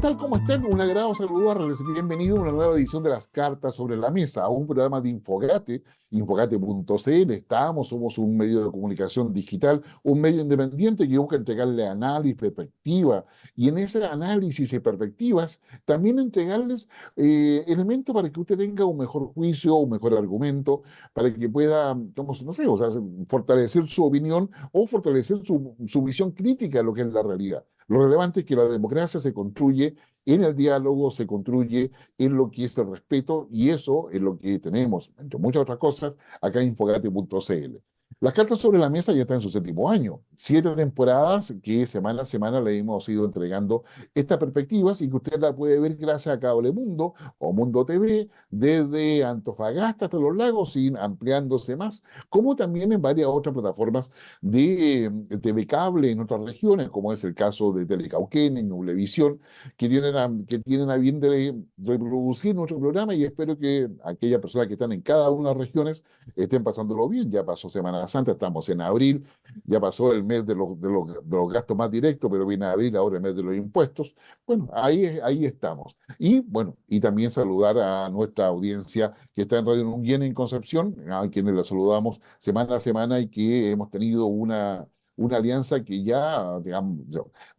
tal? ¿Cómo están? Un agrado saludarles. Bienvenido a una nueva edición de Las Cartas sobre la Mesa, a un programa de Infogate, infogate.cl. Somos un medio de comunicación digital, un medio independiente que busca entregarle análisis, perspectiva, y en ese análisis y perspectivas también entregarles elementos para que usted tenga un mejor juicio, un mejor argumento, para que pueda, no sé, o sea, fortalecer su opinión o fortalecer su visión crítica de lo que es la realidad. Lo relevante es que la democracia se construye en el diálogo, se construye en lo que es el respeto, y eso es lo que tenemos, entre muchas otras cosas, acá en infogate.cl. Las cartas sobre la mesa ya están en su séptimo año, 7 temporadas que semana a semana le hemos ido entregando estas perspectivas y que usted la puede ver gracias a Cable Mundo o Mundo TV, desde Antofagasta hasta Los Lagos y ampliándose más, como también en varias otras plataformas de TV Cable en otras regiones, como es el caso de Telecauquén, en Nublevisión, que tienen a bien de reproducir nuestro programa, y espero que aquellas personas que están en cada una de las regiones estén pasándolo bien. Ya pasó Semana Santa, estamos en abril, ya pasó el mes de los gastos más directos, pero viene abril, ahora el mes de los impuestos. Bueno, ahí estamos. Y bueno, y también saludar a nuestra audiencia que está en Radio Nunguien en Concepción, a quienes la saludamos semana a semana y que hemos tenido una alianza que ya, digamos,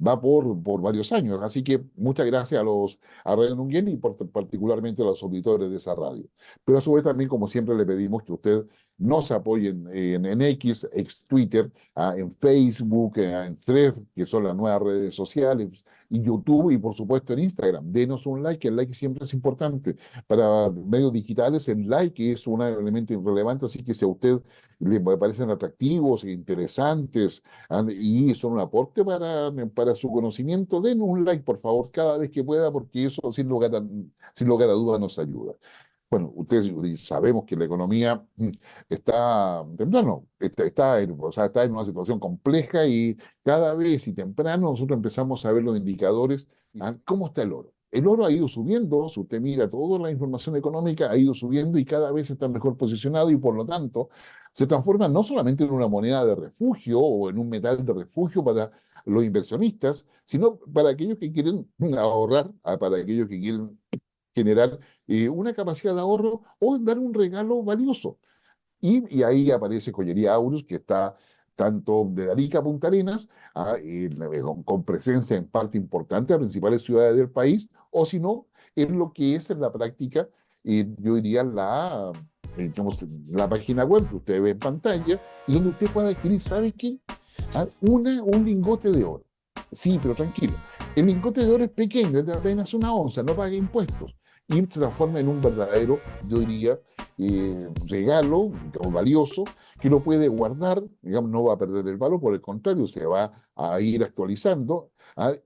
va por varios años. Así que muchas gracias a Radio Nunguien y particularmente a los auditores de esa radio. Pero a su vez también, como siempre, le pedimos que usted nos apoye en X, ex Twitter, en Facebook, en Threads, que son las nuevas redes sociales, y YouTube, y por supuesto en Instagram. Denos un like, el like siempre es importante. Para medios digitales, el like es un elemento irrelevante, así que si a usted le parecen atractivos, interesantes, y son un aporte para su conocimiento, denos un like, por favor, cada vez que pueda, porque eso sin lugar a dudas nos ayuda. Bueno, ustedes sabemos que la economía está temprano, o sea, está en una situación compleja, y cada vez y temprano nosotros empezamos a ver los indicadores. ¿Cómo está el oro? El oro ha ido subiendo, si usted mira toda la información económica, ha ido subiendo y cada vez está mejor posicionado, y por lo tanto se transforma no solamente en una moneda de refugio o en un metal de refugio para los inversionistas, sino para aquellos que quieren ahorrar, para aquellos que quieren generar una capacidad de ahorro o dar un regalo valioso. Y ahí aparece Joyería Aurus, que está tanto de Arica a Punta Arenas, con presencia en parte importante de las principales ciudades del país, o si no, en lo que es en la práctica, yo diría digamos, la página web que usted ve en pantalla, y donde usted puede adquirir, ¿sabe qué? Un lingote de oro. Sí, pero tranquilo. El lingote de oro es pequeño, es de apenas una onza, no paga impuestos, y se transforma en un verdadero, yo diría, regalo, digamos, valioso, que lo puede guardar, digamos, no va a perder el valor, por el contrario, se va a ir actualizando,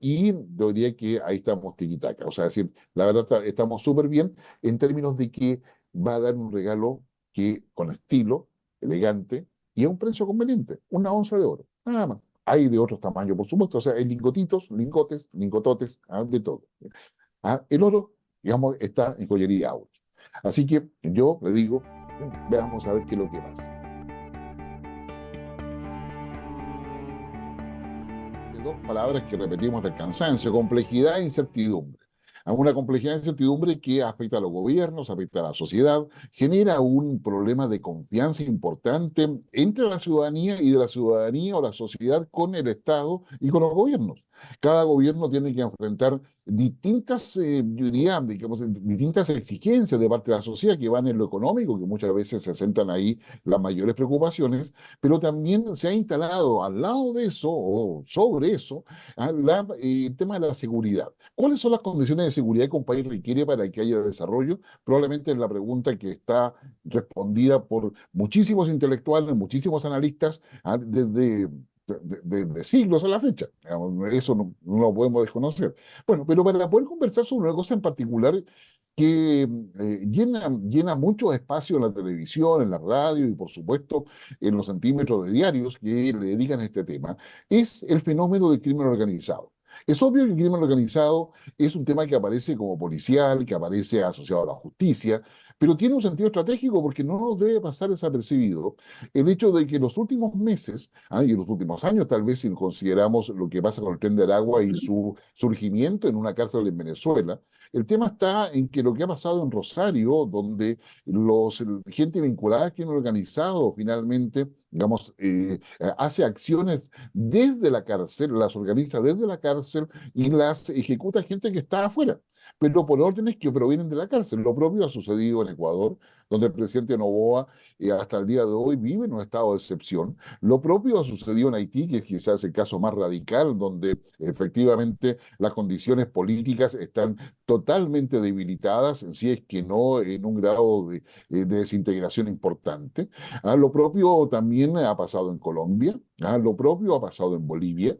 y yo diría que ahí estamos tiquitaca. O sea, es decir, la verdad estamos súper bien en términos de que va a dar un regalo que con estilo, elegante, y a un precio conveniente, una onza de oro, nada más. Hay de otros tamaños, por supuesto, o sea, hay lingotitos, lingotes, lingototes, de todo. El oro, digamos, está en Joyería Aurus. Así que yo le digo, veamos a ver qué es lo que pasa. De dos palabras que repetimos del cansancio: complejidad e incertidumbre. Una complejidad e incertidumbre que afecta a los gobiernos, afecta a la sociedad, genera un problema de confianza importante entre la ciudadanía, y de la ciudadanía o la sociedad con el Estado y con los gobiernos. Cada gobierno tiene que enfrentar distintas, yo diría, digamos, distintas exigencias de parte de la sociedad, que van en lo económico, que muchas veces se centran ahí las mayores preocupaciones, pero también se ha instalado al lado de eso o sobre eso el tema de la seguridad. ¿Cuáles son las condiciones de seguridad que un país requiere para que haya desarrollo? Probablemente es la pregunta que está respondida por muchísimos intelectuales, muchísimos analistas, desde de siglos a la fecha. Digamos, eso no lo podemos desconocer. Bueno, pero para poder conversar sobre una cosa en particular que llena mucho espacio en la televisión, en la radio y por supuesto en los centímetros de diarios que le dedican a este tema, es el fenómeno del crimen organizado. Es obvio que el crimen organizado es un tema que aparece como policial, que aparece asociado a la justicia, Pero tiene un sentido estratégico porque no nos debe pasar desapercibido el hecho de que los últimos meses, y en los últimos años, tal vez si consideramos lo que pasa con el Tren del Agua y su surgimiento en una cárcel en Venezuela, el tema está en que lo que ha pasado en Rosario, donde gente vinculada al crimen organizado finalmente, digamos, hace acciones desde la cárcel, las organiza desde la cárcel y las ejecuta gente que está afuera, pero por órdenes que provienen de la cárcel. Lo propio ha sucedido en Ecuador, donde el presidente Noboa hasta el día de hoy vive en un estado de excepción. Lo propio ha sucedido en Haití, que es quizás el caso más radical, donde efectivamente las condiciones políticas están totalmente debilitadas, si es que no en un grado de desintegración importante. Lo propio también ha pasado en Colombia, lo propio ha pasado en Bolivia,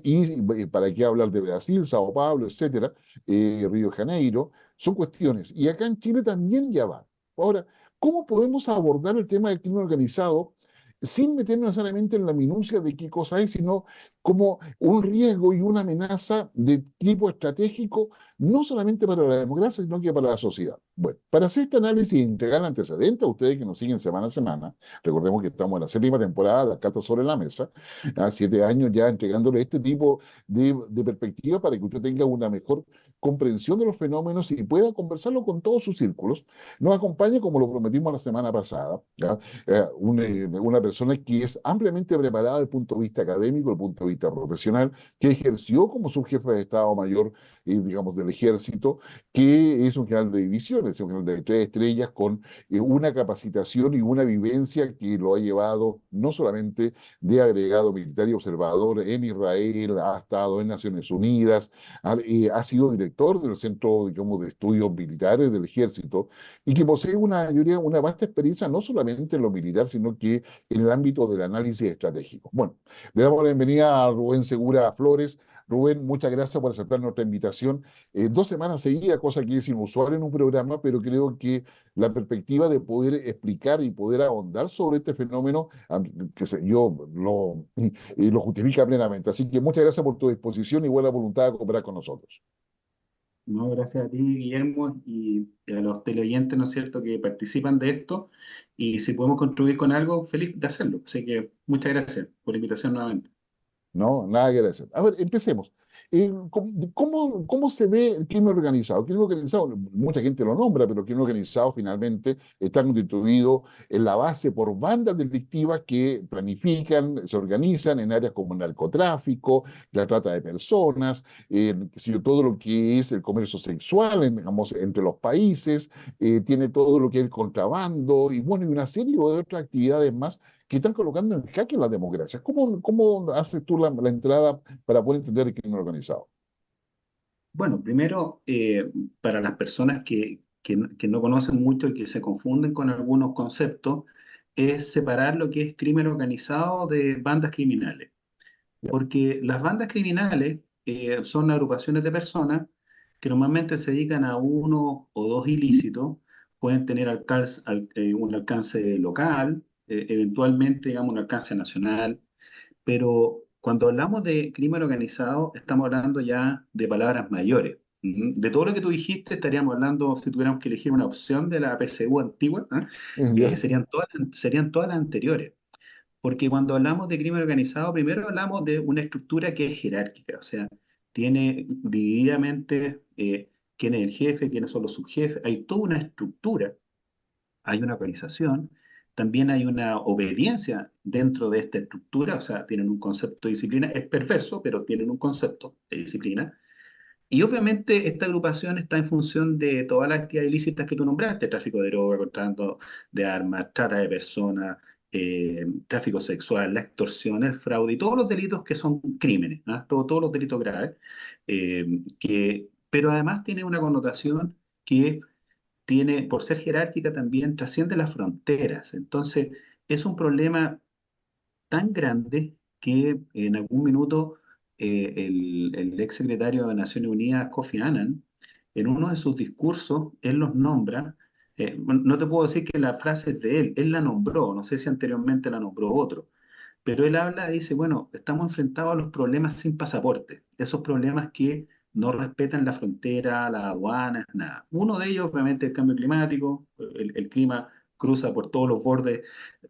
y para qué hablar de Brasil, Sao Paulo, etcétera, Río de Janeiro, son cuestiones. Y acá en Chile también ya va. Ahora, ¿cómo podemos abordar el tema del crimen organizado sin meternos necesariamente en la minucia de qué cosa es, sino como un riesgo y una amenaza de tipo estratégico, no solamente para la democracia, sino que para la sociedad? Bueno, para hacer este análisis y entregar el antecedente a ustedes que nos siguen semana a semana, recordemos que estamos en la séptima temporada de Las Cartas sobre la Mesa, a 7 años ya entregándole este tipo de perspectiva para que usted tenga una mejor comprensión de los fenómenos y pueda conversarlo con todos sus círculos. Nos acompaña, como lo prometimos la semana pasada, una persona que es ampliamente preparada desde el punto de vista académico, desde el punto de vista profesional, que ejerció como subjefe de Estado Mayor, digamos, del Ejército, que es un general de divisiones, es un general de 3 estrellas con una capacitación y una vivencia que lo ha llevado no solamente de agregado militar y observador en Israel, ha estado en Naciones Unidas, ha sido director del Centro, digamos, de Estudios Militares del Ejército y que posee una vasta experiencia no solamente en lo militar, sino que en el ámbito del análisis estratégico. Bueno, le damos la bienvenida a Rubén Segura Flores. Rubén, muchas gracias por aceptar nuestra invitación. 2 semanas seguidas, cosa que es inusual en un programa, pero creo que la perspectiva de poder explicar y poder ahondar sobre este fenómeno, lo justifica plenamente. Así que muchas gracias por tu disposición y buena voluntad de cooperar con nosotros. No, gracias a ti, Guillermo, y a los teleoyentes, ¿no es cierto?, que participan de esto. Y si podemos contribuir con algo, feliz de hacerlo. Así que muchas gracias por la invitación nuevamente. No, nada que decir. A ver, empecemos. ¿Cómo se ve el crimen organizado? El crimen organizado, mucha gente lo nombra, pero el crimen organizado finalmente está constituido en la base por bandas delictivas que planifican, se organizan en áreas como el narcotráfico, la trata de personas, qué sé yo, todo lo que es el comercio sexual, digamos, entre los países, tiene todo lo que es el contrabando y bueno, y una serie de otras actividades más que están colocando en jaque la democracia. ¿Cómo haces tú la entrada para poder entender el crimen organizado? Bueno, primero, para las personas que no conocen mucho y que se confunden con algunos conceptos, es separar lo que es crimen organizado de bandas criminales. Ya. Porque las bandas criminales son agrupaciones de personas que normalmente se dedican a uno o dos ilícitos, pueden tener un alcance local, eventualmente, digamos, un alcance nacional, pero cuando hablamos de crimen organizado, estamos hablando ya de palabras mayores. De todo lo que tú dijiste, estaríamos hablando, si tuviéramos que elegir una opción de la PSU antigua, Ya. serían todas las anteriores. Porque cuando hablamos de crimen organizado, primero hablamos de una estructura que es jerárquica, o sea, tiene divididamente quién es el jefe, quiénes son los subjefes, hay toda una estructura, hay una organización, también hay una obediencia dentro de esta estructura, o sea, tienen un concepto de disciplina, es perverso, pero tienen un concepto de disciplina. Y obviamente esta agrupación está en función de todas las actividades ilícitas que tú nombraste, tráfico de droga, contrabando de armas, trata de personas, tráfico sexual, la extorsión, el fraude y todos los delitos que son crímenes, ¿ah? Todos los delitos graves, pero además tiene una connotación que tiene, por ser jerárquica también, trasciende las fronteras. Entonces, es un problema tan grande que en algún minuto el ex secretario de Naciones Unidas, Kofi Annan, en uno de sus discursos, él los nombra. Bueno, no te puedo decir que la frase es de él la nombró, no sé si anteriormente la nombró otro, pero él habla, dice, bueno, estamos enfrentados a los problemas sin pasaporte, esos problemas que no respetan la frontera, las aduanas, nada. Uno de ellos, obviamente, es el cambio climático. El clima cruza por todos los bordes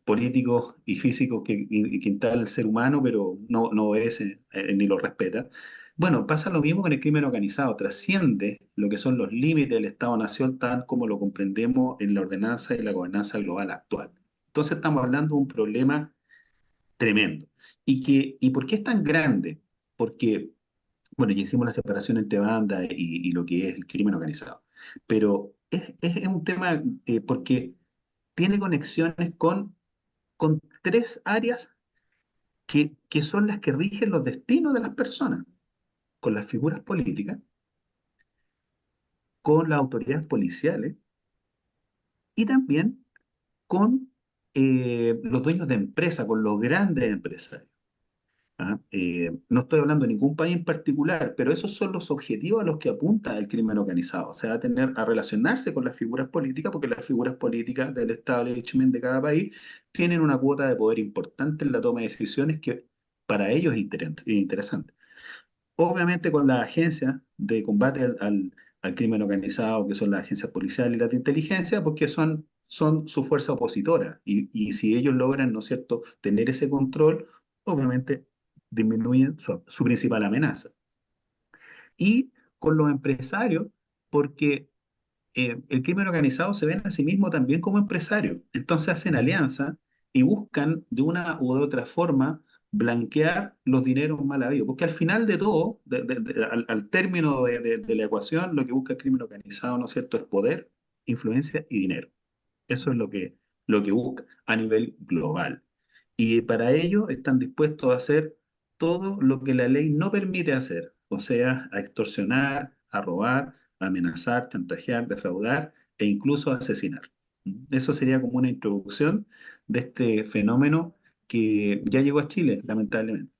políticos y físicos que instala el ser humano, pero no obedece ni lo respeta. Bueno, pasa lo mismo con el crimen organizado, trasciende lo que son los límites del Estado-Nación tal como lo comprendemos en la ordenanza y la gobernanza global actual. Entonces estamos hablando de un problema tremendo. ¿Y por qué es tan grande? Porque, bueno, ya hicimos la separación entre banda y lo que es el crimen organizado, pero es un tema porque tiene conexiones con tres áreas que son las que rigen los destinos de las personas, con las figuras políticas, con las autoridades policiales y también con los dueños de empresas, con los grandes empresarios. ¿Ah? No estoy hablando de ningún país en particular, pero esos son los objetivos a los que apunta el crimen organizado. O sea, a relacionarse con las figuras políticas, porque las figuras políticas del establishment de cada país tienen una cuota de poder importante en la toma de decisiones que para ellos es interesante. Obviamente con las agencias de combate al crimen organizado, que son las agencias policiales y las de inteligencia, porque son su fuerza opositora. Y si ellos logran, ¿no es cierto?, tener ese control, obviamente disminuyen su principal amenaza. Y con los empresarios, porque el crimen organizado se ven a sí mismo también como empresarios. Entonces hacen Ujú. alianza y buscan de una u de otra forma blanquear los dineros mal habidos. Porque al final de todo, al término de la ecuación, lo que busca el crimen organizado, ¿no es cierto?, es poder, influencia y dinero. Eso es lo que busca a nivel global. Y para ello están dispuestos a hacer todo lo que la ley no permite hacer, o sea, a extorsionar, a robar, a amenazar, chantajear, defraudar e incluso a asesinar. Eso sería como una introducción de este fenómeno que ya llegó a Chile, lamentablemente.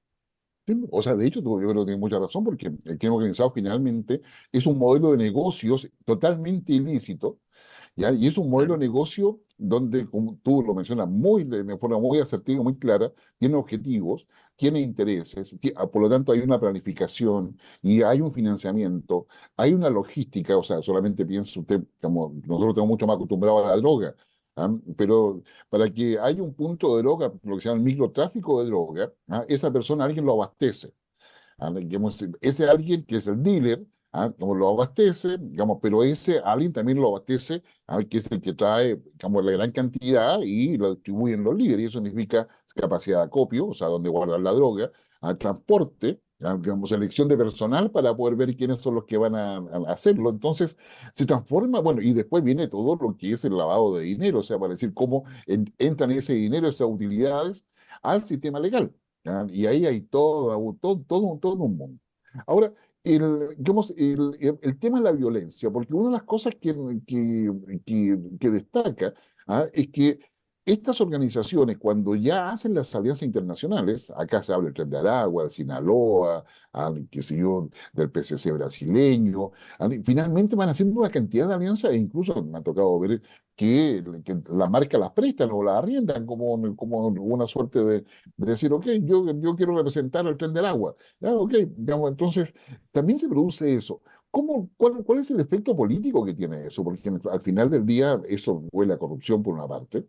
Sí, o sea, de hecho, yo creo que tiene mucha razón porque el crimen organizado finalmente es un modelo de negocios totalmente ilícito. ¿Ya? Y es un modelo Claro. de negocio donde, como tú lo mencionas de forma muy asertiva, muy clara, tiene objetivos, tiene intereses, por lo tanto hay una planificación y hay un financiamiento, hay una logística, o sea, solamente piensa usted, como nosotros estamos mucho más acostumbrados a la droga, ¿ah? Pero para que haya un punto de droga, lo que se llama el microtráfico de droga, ¿ah? Esa persona alguien lo abastece. Digamos, ese alguien que es el dealer, como lo abastece, digamos, pero ese alguien también lo abastece, que es el que trae, digamos, la gran cantidad y lo distribuyen los líderes. Y eso significa capacidad de acopio, o sea, donde guardar la droga, transporte, digamos, selección de personal para poder ver quiénes son los que van a hacerlo. Entonces, se transforma, bueno, y después viene todo lo que es el lavado de dinero, o sea, para decir cómo entran ese dinero, esas utilidades al sistema legal. ¿Ya? Y ahí hay todo un mundo. Ahora, digamos, el tema de la violencia, porque una de las cosas que destaca, es que estas organizaciones, cuando ya hacen las alianzas internacionales, acá se habla del Tren de Aragua, del Sinaloa, qué sé yo, del PCC brasileño, finalmente van haciendo una cantidad de alianzas e incluso me ha tocado ver que la marca las prestan o las arriendan como una suerte de decir, ok, yo quiero representar al Tren del Agua. Ya, ok, digamos, entonces también se produce eso. ¿Cuál es el efecto político que tiene eso? Porque al final del día eso huele a corrupción por una parte,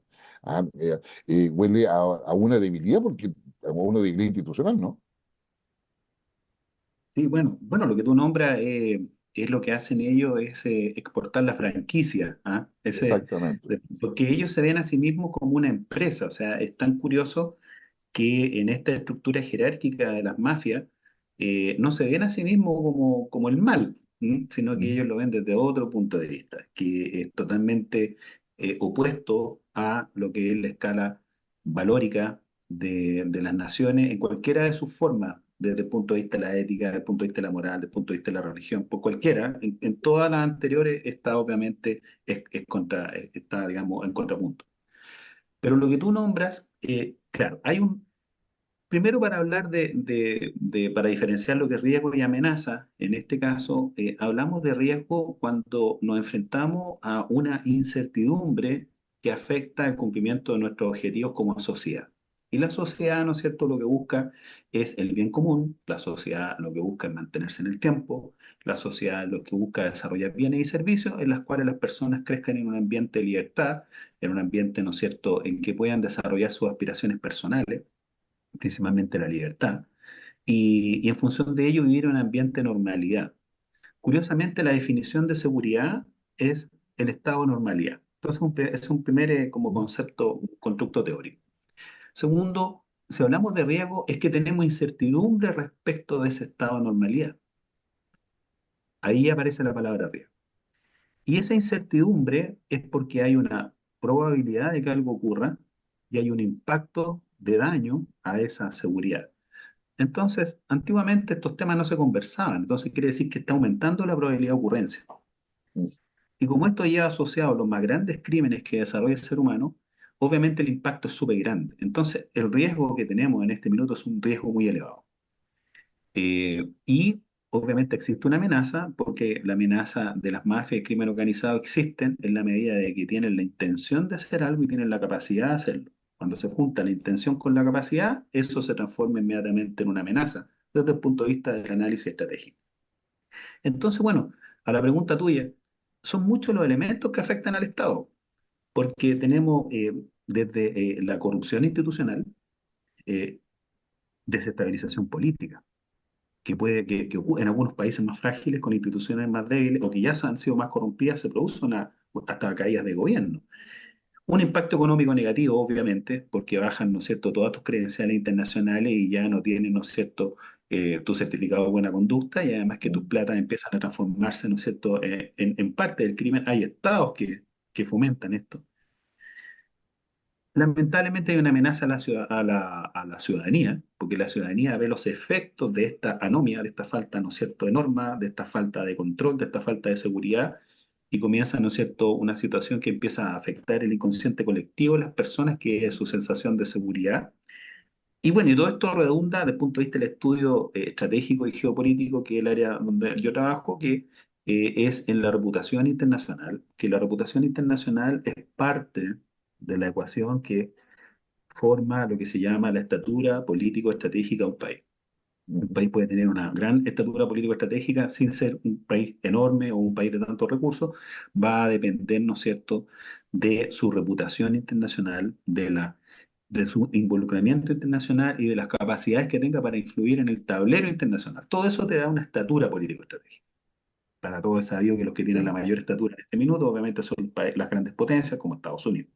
huele a una debilidad, porque a una debilidad institucional, ¿no? Sí, bueno, lo que tú nombras es lo que hacen ellos, es exportar la franquicia, ¿ah? Exactamente. Porque ellos se ven a sí mismos como una empresa, o sea, es tan curioso que en esta estructura jerárquica de las mafias no se ven a sí mismos como el mal, sino que Ujú. ellos lo ven desde otro punto de vista, que es totalmente opuesto a lo que es la escala valórica de las naciones en cualquiera de sus formas, desde el punto de vista de la ética, desde el punto de vista de la moral, desde el punto de vista de la religión, por cualquiera, en todas las anteriores está obviamente está, digamos, en contrapunto. Pero lo que tú nombras, claro, primero para hablar para diferenciar lo que es riesgo y amenaza, en este caso, hablamos de riesgo cuando nos enfrentamos a una incertidumbre que afecta el cumplimiento de nuestros objetivos como sociedad. Y la sociedad, ¿no es cierto?, lo que busca es el bien común, la sociedad lo que busca es mantenerse en el tiempo, la sociedad lo que busca es desarrollar bienes y servicios en las cuales las personas crezcan en un ambiente de libertad, en un ambiente, ¿no es cierto?, en que puedan desarrollar sus aspiraciones personales, principalmente la libertad, y en función de ello vivir en un ambiente de normalidad. Curiosamente, la definición de seguridad es el estado de normalidad. Entonces, es un primer como concepto, un constructo teórico. Segundo, si hablamos de riesgo, es que tenemos incertidumbre respecto de ese estado de normalidad. Ahí aparece la palabra riesgo. Y esa incertidumbre es porque hay una probabilidad de que algo ocurra y hay un impacto de daño a esa seguridad. Entonces, antiguamente estos temas no se conversaban, entonces quiere decir que está aumentando la probabilidad de ocurrencia. Y como esto lleva asociado a los más grandes crímenes que desarrolla el ser humano, obviamente el impacto es súper grande. Entonces, el riesgo que tenemos en este minuto es un riesgo muy elevado. Y obviamente existe una amenaza, porque la amenaza de las mafias y crimen organizado existen en la medida de que tienen la intención de hacer algo y tienen la capacidad de hacerlo. Cuando se junta la intención con la capacidad, eso se transforma inmediatamente en una amenaza desde el punto de vista del análisis estratégico. Entonces, bueno, a la pregunta tuya, son muchos los elementos que afectan al Estado, porque tenemos desde la corrupción institucional, eh, desestabilización política, que en algunos países más frágiles, con instituciones más débiles o que ya han sido más corrompidas, se produce hasta caídas de gobierno. Un impacto económico negativo, obviamente, porque bajan, ¿no es cierto?, todas tus credenciales internacionales y ya no tienen, ¿no es cierto?, tu certificado de buena conducta, y además que tus platas empiezan a transformarse, ¿no es cierto?, en parte del crimen. Hay estados que fomentan esto. Lamentablemente hay una amenaza a la ciudadanía, porque la ciudadanía ve los efectos de esta anomia, de esta falta, ¿no es cierto?, de norma, de esta falta de control, de esta falta de seguridad, y comienza, ¿no es cierto?, una situación que empieza a afectar el inconsciente colectivo de las personas, que es su sensación de seguridad. Y bueno, y todo esto redunda desde el punto de vista del estudio estratégico y geopolítico, que es el área donde yo trabajo, que es en la reputación internacional, que la reputación internacional es parte de la ecuación que forma lo que se llama la estatura político-estratégica de un país. Un país puede tener una gran estatura político-estratégica sin ser un país enorme o un país de tantos recursos, va a depender, ¿no es cierto?, de su reputación internacional, de su involucramiento internacional y de las capacidades que tenga para influir en el tablero internacional. Todo eso te da una estatura político-estratégica. Para todos es sabido que los que tienen la mayor estatura en este minuto, obviamente, son las grandes potencias como Estados Unidos,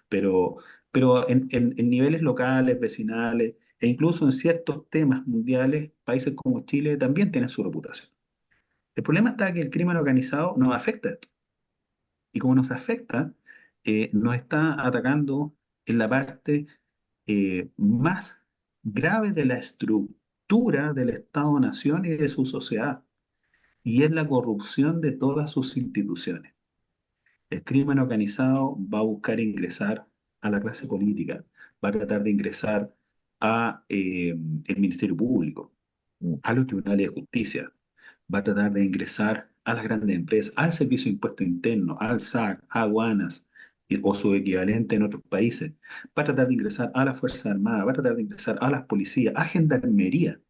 pero, pero en niveles locales, vecinales e incluso en ciertos temas mundiales, países como Chile también tienen su reputación. El problema está que el crimen organizado nos afecta esto. Y como nos afecta, nos está atacando en la parte más grave de la estructura del Estado-Nación y de su sociedad, y es la corrupción de todas sus instituciones. El crimen organizado va a buscar ingresar a la clase política, va a tratar de ingresar a el Ministerio Público, a los tribunales de justicia, va a tratar de ingresar a las grandes empresas, al Servicio de Impuesto Interno, al SAC, a aduanas o su equivalente en otros países, va a tratar de ingresar a las Fuerzas Armadas, va a tratar de ingresar a las policías, a gendarmería,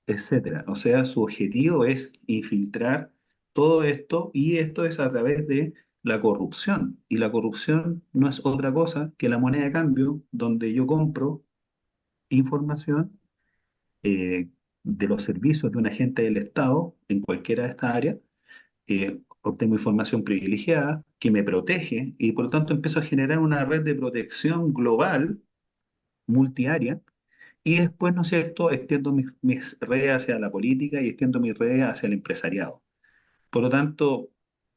etcétera. O sea, su objetivo es infiltrar todo esto, y esto es a través de la corrupción. Y la corrupción no es otra cosa que la moneda de cambio donde yo compro información eh, de los servicios de un agente del Estado en cualquiera de estas áreas. Obtengo información privilegiada que me protege y por lo tanto empiezo a generar una red de protección global, multiárea, y después, ¿no es cierto?, extiendo mis redes hacia la política y extiendo mis redes hacia el empresariado. Por lo tanto,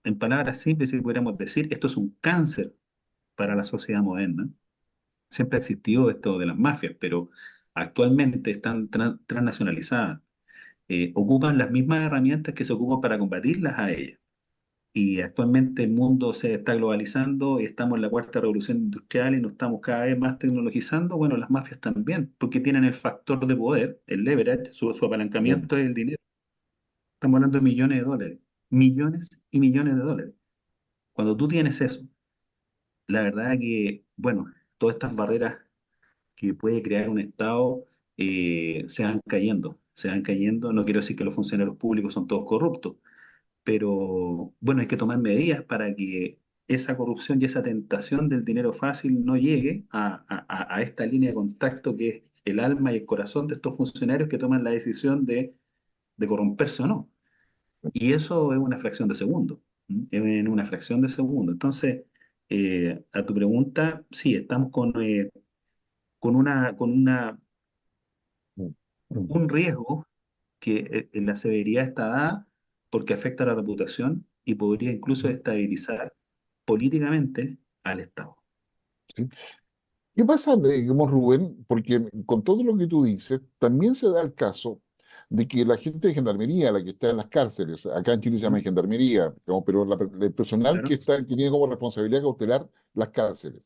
en palabras simples, si pudiéramos decir, esto es un cáncer para la sociedad moderna. Siempre ha existido esto de las mafias, pero actualmente están transnacionalizadas. Ocupan las mismas herramientas que se ocupan para combatirlas a ellas. Y actualmente el mundo se está globalizando y estamos en la cuarta revolución industrial y nos estamos cada vez más tecnologizando. Bueno, las mafias también, porque tienen el factor de poder, el leverage, su apalancamiento es el dinero. Estamos hablando de millones de dólares, millones y millones de dólares. Cuando tú tienes eso, la verdad que, bueno, todas estas barreras que puede crear un Estado, se van cayendo. No quiero decir que los funcionarios públicos son todos corruptos, pero bueno, hay que tomar medidas para que esa corrupción y esa tentación del dinero fácil no llegue a esta línea de contacto que es el alma y el corazón de estos funcionarios que toman la decisión de corromperse o no. Y eso es una fracción de segundo. Es en una fracción de segundo. Entonces, a tu pregunta, sí, estamos con Mm, mm, un riesgo que en la severidad está dada porque afecta a la reputación y podría incluso mm, estabilizar políticamente al Estado. ¿sí? ¿Qué pasa, digamos, Rubén? Porque con todo lo que tú dices, también se da el caso de que la gente de gendarmería, la que está en las cárceles, acá en Chile se llama ¿Mm? gendarmería, digamos, pero el personal Claro, que tiene como responsabilidad cautelar las cárceles,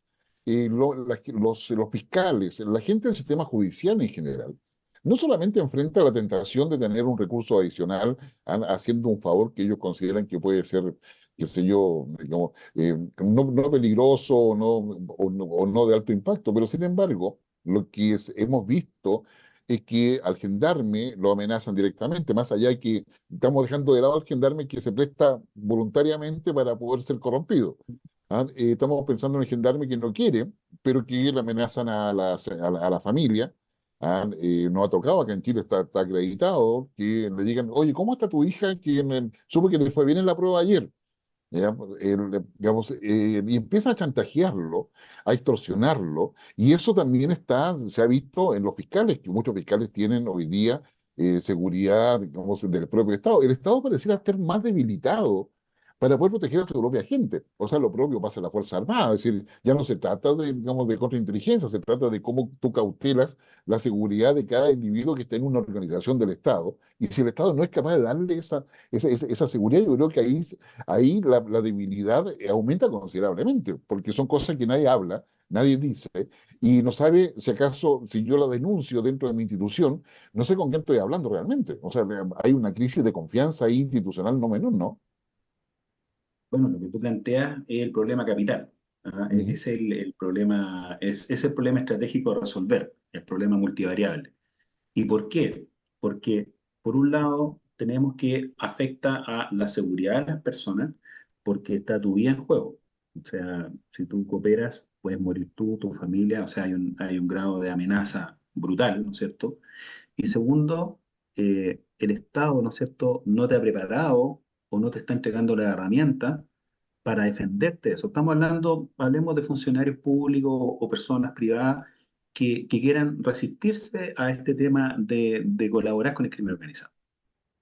los fiscales, la gente del sistema judicial en general, no solamente enfrenta la tentación de tener un recurso adicional haciendo un favor que ellos consideran que puede ser, qué sé yo, digamos, no peligroso o no de alto impacto, pero sin embargo, lo que hemos visto es que al gendarme lo amenazan directamente, más allá de que estamos dejando de lado al gendarme que se presta voluntariamente para poder ser corrompido. ¿Ah? Estamos pensando en el gendarme que no quiere, pero que le amenazan a la familia. ¿Ah? Nos ha tocado, acá en Chile está acreditado, que le digan, oye, ¿cómo está tu hija que supo que le fue bien en la prueba ayer? ¿Ya? Digamos, y empieza a chantajearlo, a extorsionarlo, y eso también se ha visto en los fiscales, que muchos fiscales tienen hoy día seguridad, digamos, del propio Estado. El Estado pareciera estar más debilitado para poder proteger a su propia gente. O sea, lo propio pasa a la Fuerza Armada, es decir, ya no se trata de, digamos, de contrainteligencia, se trata de cómo tú cautelas la seguridad de cada individuo que está en una organización del Estado, y si el Estado no es capaz de darle esa seguridad, yo creo que ahí la debilidad aumenta considerablemente, porque son cosas que nadie habla, nadie dice, y no sabe si acaso, si yo la denuncio dentro de mi institución, no sé con quién estoy hablando realmente. O sea, hay una crisis de confianza ahí institucional no menor, ¿no? bueno, lo que tú planteas es el problema capital. ¿Ah? Ujú, Es el problema, es el problema estratégico a resolver, el problema multivariable. ¿Y por qué? Porque, por un lado, tenemos que afecta a la seguridad de las personas, porque está tu vida en juego. O sea, si tú cooperas, puedes morir tú, tu familia, o sea, hay un grado de amenaza brutal, ¿no es cierto? Y segundo, el Estado, ¿no es cierto?, no te ha preparado o no te está entregando la herramienta para defenderte de eso. Hablemos de funcionarios públicos o personas privadas que quieran resistirse a este tema de colaborar con el crimen organizado.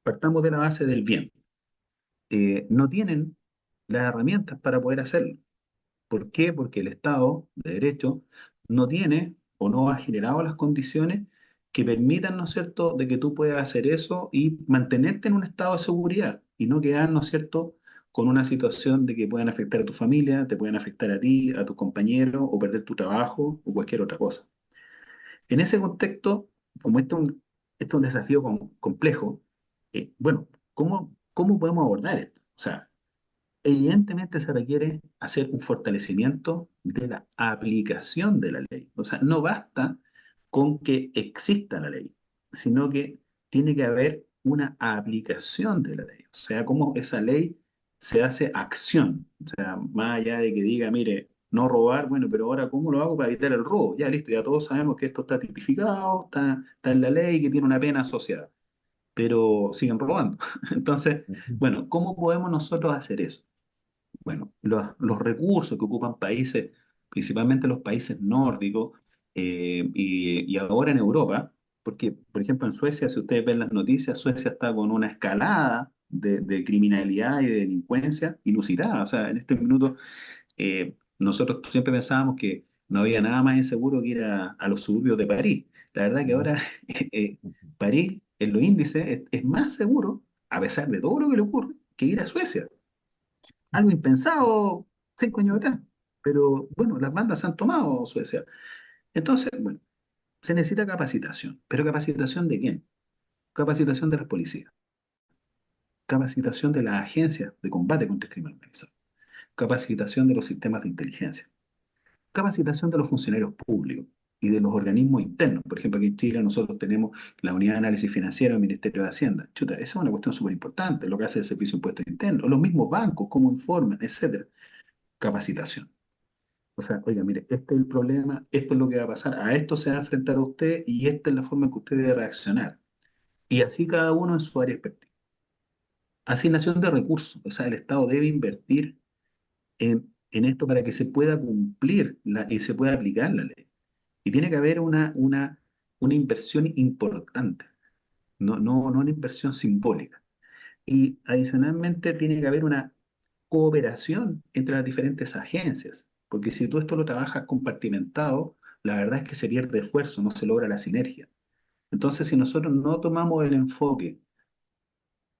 Partamos de la base del bien. No tienen las herramientas para poder hacerlo. ¿Por qué? Porque el Estado de Derecho no tiene o no ha generado las condiciones que permitan, ¿no es cierto?, de que tú puedas hacer eso y mantenerte en un estado de seguridad y no quedar, ¿no es cierto?, con una situación de que puedan afectar a tu familia, te pueden afectar a ti, a tus compañeros o perder tu trabajo o cualquier otra cosa. En ese contexto, como este es un desafío complejo, bueno, ¿cómo podemos abordar esto? O sea, evidentemente se requiere hacer un fortalecimiento de la aplicación de la ley. O sea, no basta con que exista la ley, sino que tiene que haber una aplicación de la ley. O sea, cómo esa ley se hace acción. O sea, más allá de que diga, mire, no robar, bueno, pero ahora ¿cómo lo hago para evitar el robo? Ya listo, ya todos sabemos que esto está tipificado, está en la ley, que tiene una pena asociada, pero siguen robando. Entonces, ujú, bueno, ¿cómo podemos nosotros hacer eso? Bueno, los recursos que ocupan países, principalmente los países nórdicos, y ahora en Europa, porque, por ejemplo, en Suecia, si ustedes ven las noticias, Suecia está con una escalada de criminalidad y de delincuencia inusitada. O sea, en este minuto, nosotros siempre pensábamos que no había nada más inseguro que ir a los suburbios de París. La verdad que ujú, ahora ujú. París, en los índices, es más seguro, a pesar de todo lo que le ocurre, que ir a Suecia. Algo impensado 5 años atrás. Pero bueno, las bandas se han tomado Suecia. Entonces, bueno, se necesita capacitación. ¿Pero capacitación de quién? Capacitación de las policías, capacitación de las agencias de combate contra el crimen organizado, capacitación de los sistemas de inteligencia, capacitación de los funcionarios públicos. y de los organismos internos. Por ejemplo, aquí en Chile nosotros tenemos la Unidad de Análisis Financiero del Ministerio de Hacienda. Chuta, esa es una cuestión súper importante, lo que hace el Servicio de Impuestos Internos, los mismos bancos, cómo informan, etcétera. Capacitación. O sea, oiga, mire, este es el problema, esto es lo que va a pasar, a esto se va a enfrentar usted y esta es la forma en que usted debe reaccionar. Y así cada uno en su área expertise. Asignación de recursos, o sea, el Estado debe invertir en esto para que se pueda cumplir y se pueda aplicar la ley. Y tiene que haber una inversión importante, no una inversión simbólica. Y adicionalmente tiene que haber una cooperación entre las diferentes agencias, porque si tú esto lo trabajas compartimentado, la verdad es que se pierde esfuerzo, no se logra la sinergia. Entonces, si nosotros no tomamos el enfoque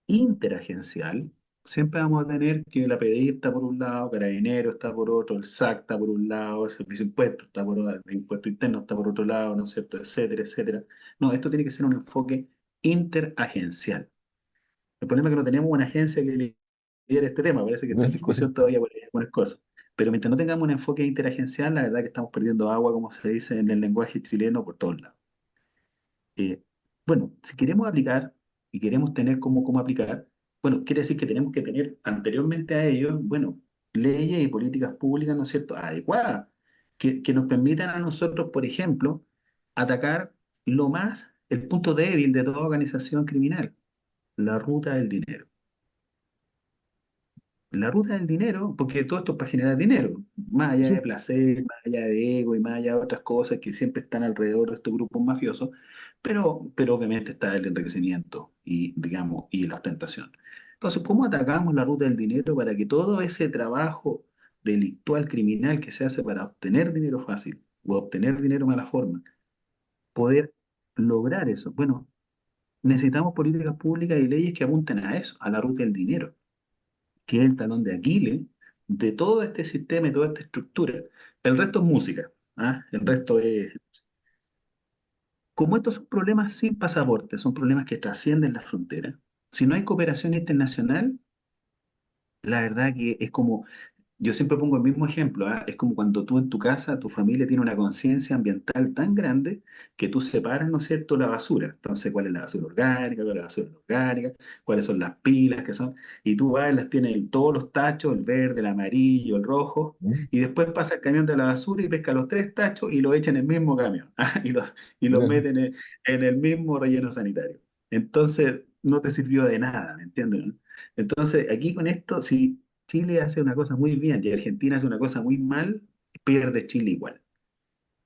interagencial, siempre vamos a tener que la PDI está por un lado, Carabineros está por otro, el SAC está por un lado, el Servicio de Impuestos está por otro, el Impuesto Interno está por otro lado, ¿no es cierto?, etcétera, etcétera. No, esto tiene que ser un enfoque interagencial. El problema es que no tenemos una agencia que lidere este tema, parece que está en discusión todavía por ahí algunas cosas. Pero mientras no tengamos un enfoque interagencial, la verdad que estamos perdiendo agua, como se dice en el lenguaje chileno, por todos lados. Eh, bueno, si queremos aplicar y queremos tener cómo aplicar, bueno, quiere decir que tenemos que tener anteriormente a ello, bueno, leyes y políticas públicas, ¿no es cierto?, adecuadas, que nos permitan a nosotros, por ejemplo, atacar lo más, el punto débil de toda organización criminal, la ruta del dinero. La ruta del dinero, porque todo esto es para generar dinero, más allá de Sí, placer, más allá de ego y más allá de otras cosas que siempre están alrededor de estos grupos mafiosos, pero obviamente está el enriquecimiento y, digamos, y la ostentación. Entonces, ¿cómo atacamos la ruta del dinero para que todo ese trabajo delictual, criminal que se hace para obtener dinero fácil o obtener dinero de mala forma, poder lograr eso? Bueno, necesitamos políticas públicas y leyes que apunten a eso, a la ruta del dinero, que es el talón de Aquiles de todo este sistema y toda esta estructura. El resto es música, ¿ah? El resto es... Como estos son problemas sin pasaporte, son problemas que trascienden las fronteras, si no hay cooperación internacional, la verdad que es como, yo siempre pongo el mismo ejemplo, ¿ah? Es como cuando tú en tu casa, tu familia tiene una conciencia ambiental tan grande que tú separas, ¿no es cierto?, la basura. Entonces, ¿cuál es la basura orgánica? ¿Cuál es la basura inorgánica? ¿Cuáles son las pilas que son? Y tú vas y las tienes en todos los tachos, el verde, el amarillo, el rojo, mm, y después pasa el camión de la basura y pesca los tres tachos y los echa en el mismo camión, ¿ah? Y los meten en el mismo relleno sanitario. Entonces, no te sirvió de nada, ¿me entiendes? Entonces, aquí con esto, si Chile hace una cosa muy bien y Argentina hace una cosa muy mal, pierde Chile igual.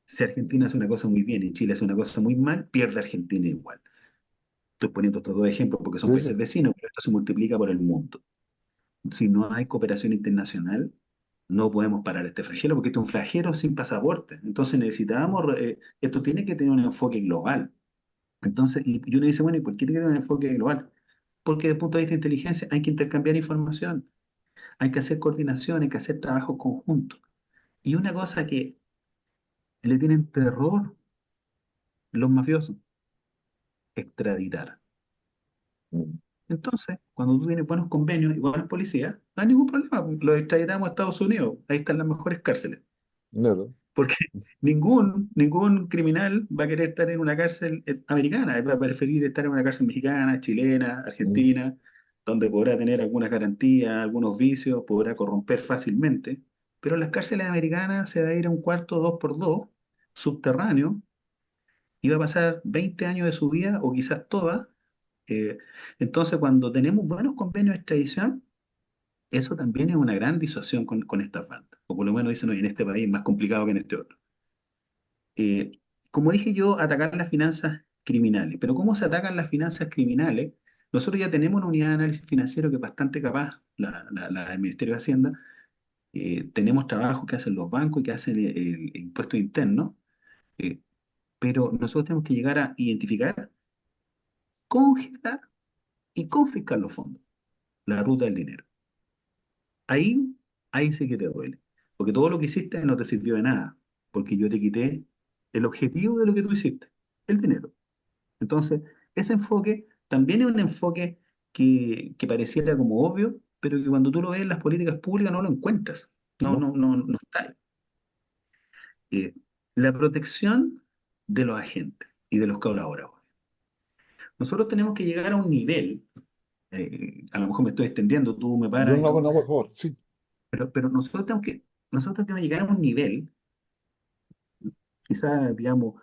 Si Argentina hace una cosa muy bien y Chile hace una cosa muy mal, pierde Argentina igual. Estoy poniendo estos dos ejemplos porque son sí, países sí. vecinos, pero esto se multiplica por el mundo. Si no hay cooperación internacional, no podemos parar este flagelo porque este es un flagelo sin pasaporte. Entonces necesitamos, esto tiene que tener un enfoque global. Entonces, y uno dice, bueno, ¿y por qué tiene que tener un enfoque global? Porque desde el punto de vista de inteligencia hay que intercambiar información. Hay que hacer coordinación, hay que hacer trabajo conjunto. Y una cosa que le tienen terror los mafiosos, extraditar. Mm, Entonces, cuando tú tienes buenos convenios y buenas policías, no hay ningún problema, pues. Los extraditamos a Estados Unidos, ahí están las mejores cárceles. claro. Porque ningún criminal va a querer estar en una cárcel americana, él va a preferir estar en una cárcel mexicana, chilena, Mm, argentina, donde podrá tener algunas garantías, algunos vicios, podrá corromper fácilmente. Pero en las cárceles americanas se va a ir a un cuarto dos por dos, subterráneo, y va a pasar 20 años de su vida, o quizás toda. eh, entonces, cuando tenemos buenos convenios de extradición, eso también es una gran disuasión con estas bandas. O por lo menos dicen, "Oye, en este país es más complicado que en este otro". Eh, Como dije yo, atacar las finanzas criminales. Pero ¿cómo se atacan las finanzas criminales? Nosotros ya tenemos una unidad de análisis financiero que es bastante capaz, la del Ministerio de Hacienda. Tenemos trabajos que hacen los bancos y que hacen el impuesto interno. eh, pero nosotros tenemos que llegar a identificar, congelar y confiscar los fondos, la ruta del dinero. Ahí, ahí sí que te duele. Porque todo lo que hiciste no te sirvió de nada. Porque yo te quité el objetivo de lo que tú hiciste, el dinero. Entonces, ese enfoque también es un enfoque que pareciera como obvio, pero que cuando tú lo ves en las políticas públicas no lo encuentras. No, ¿no? no, no, no está ahí. la protección de los agentes y de los colaboradores. Nosotros tenemos que llegar a un nivel, a lo mejor me estoy extendiendo, tú me No, paras y no, todo, no, por favor, sí. pero nosotros tenemos que llegar a un nivel, quizás, digamos,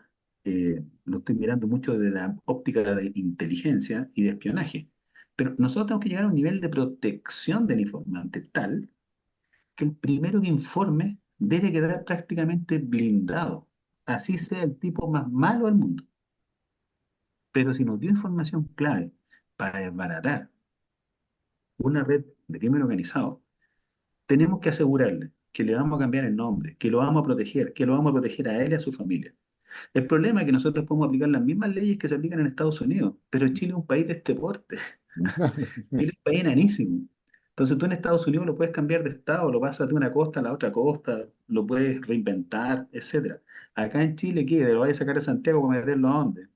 lo estoy mirando mucho desde la óptica de inteligencia y de espionaje, pero nosotros tenemos que llegar a un nivel de protección del informante tal que el primero que informe debe quedar prácticamente blindado, así sea el tipo más malo del mundo. Pero si nos dio información clave para desbaratar una red de crimen organizado, tenemos que asegurarle que le vamos a cambiar el nombre, que lo vamos a proteger, que lo vamos a proteger a él y a su familia. El problema es que nosotros podemos aplicar las mismas leyes que se aplican en Estados Unidos, pero Chile es un país de este porte. Chile es un país enanísimo. Entonces tú en Estados Unidos lo puedes cambiar de estado, lo pasas de una costa a la otra costa, lo puedes reinventar, etcétera. Acá en Chile, ¿qué? ¿Te lo vas a sacar a Santiago para meterlo a dónde?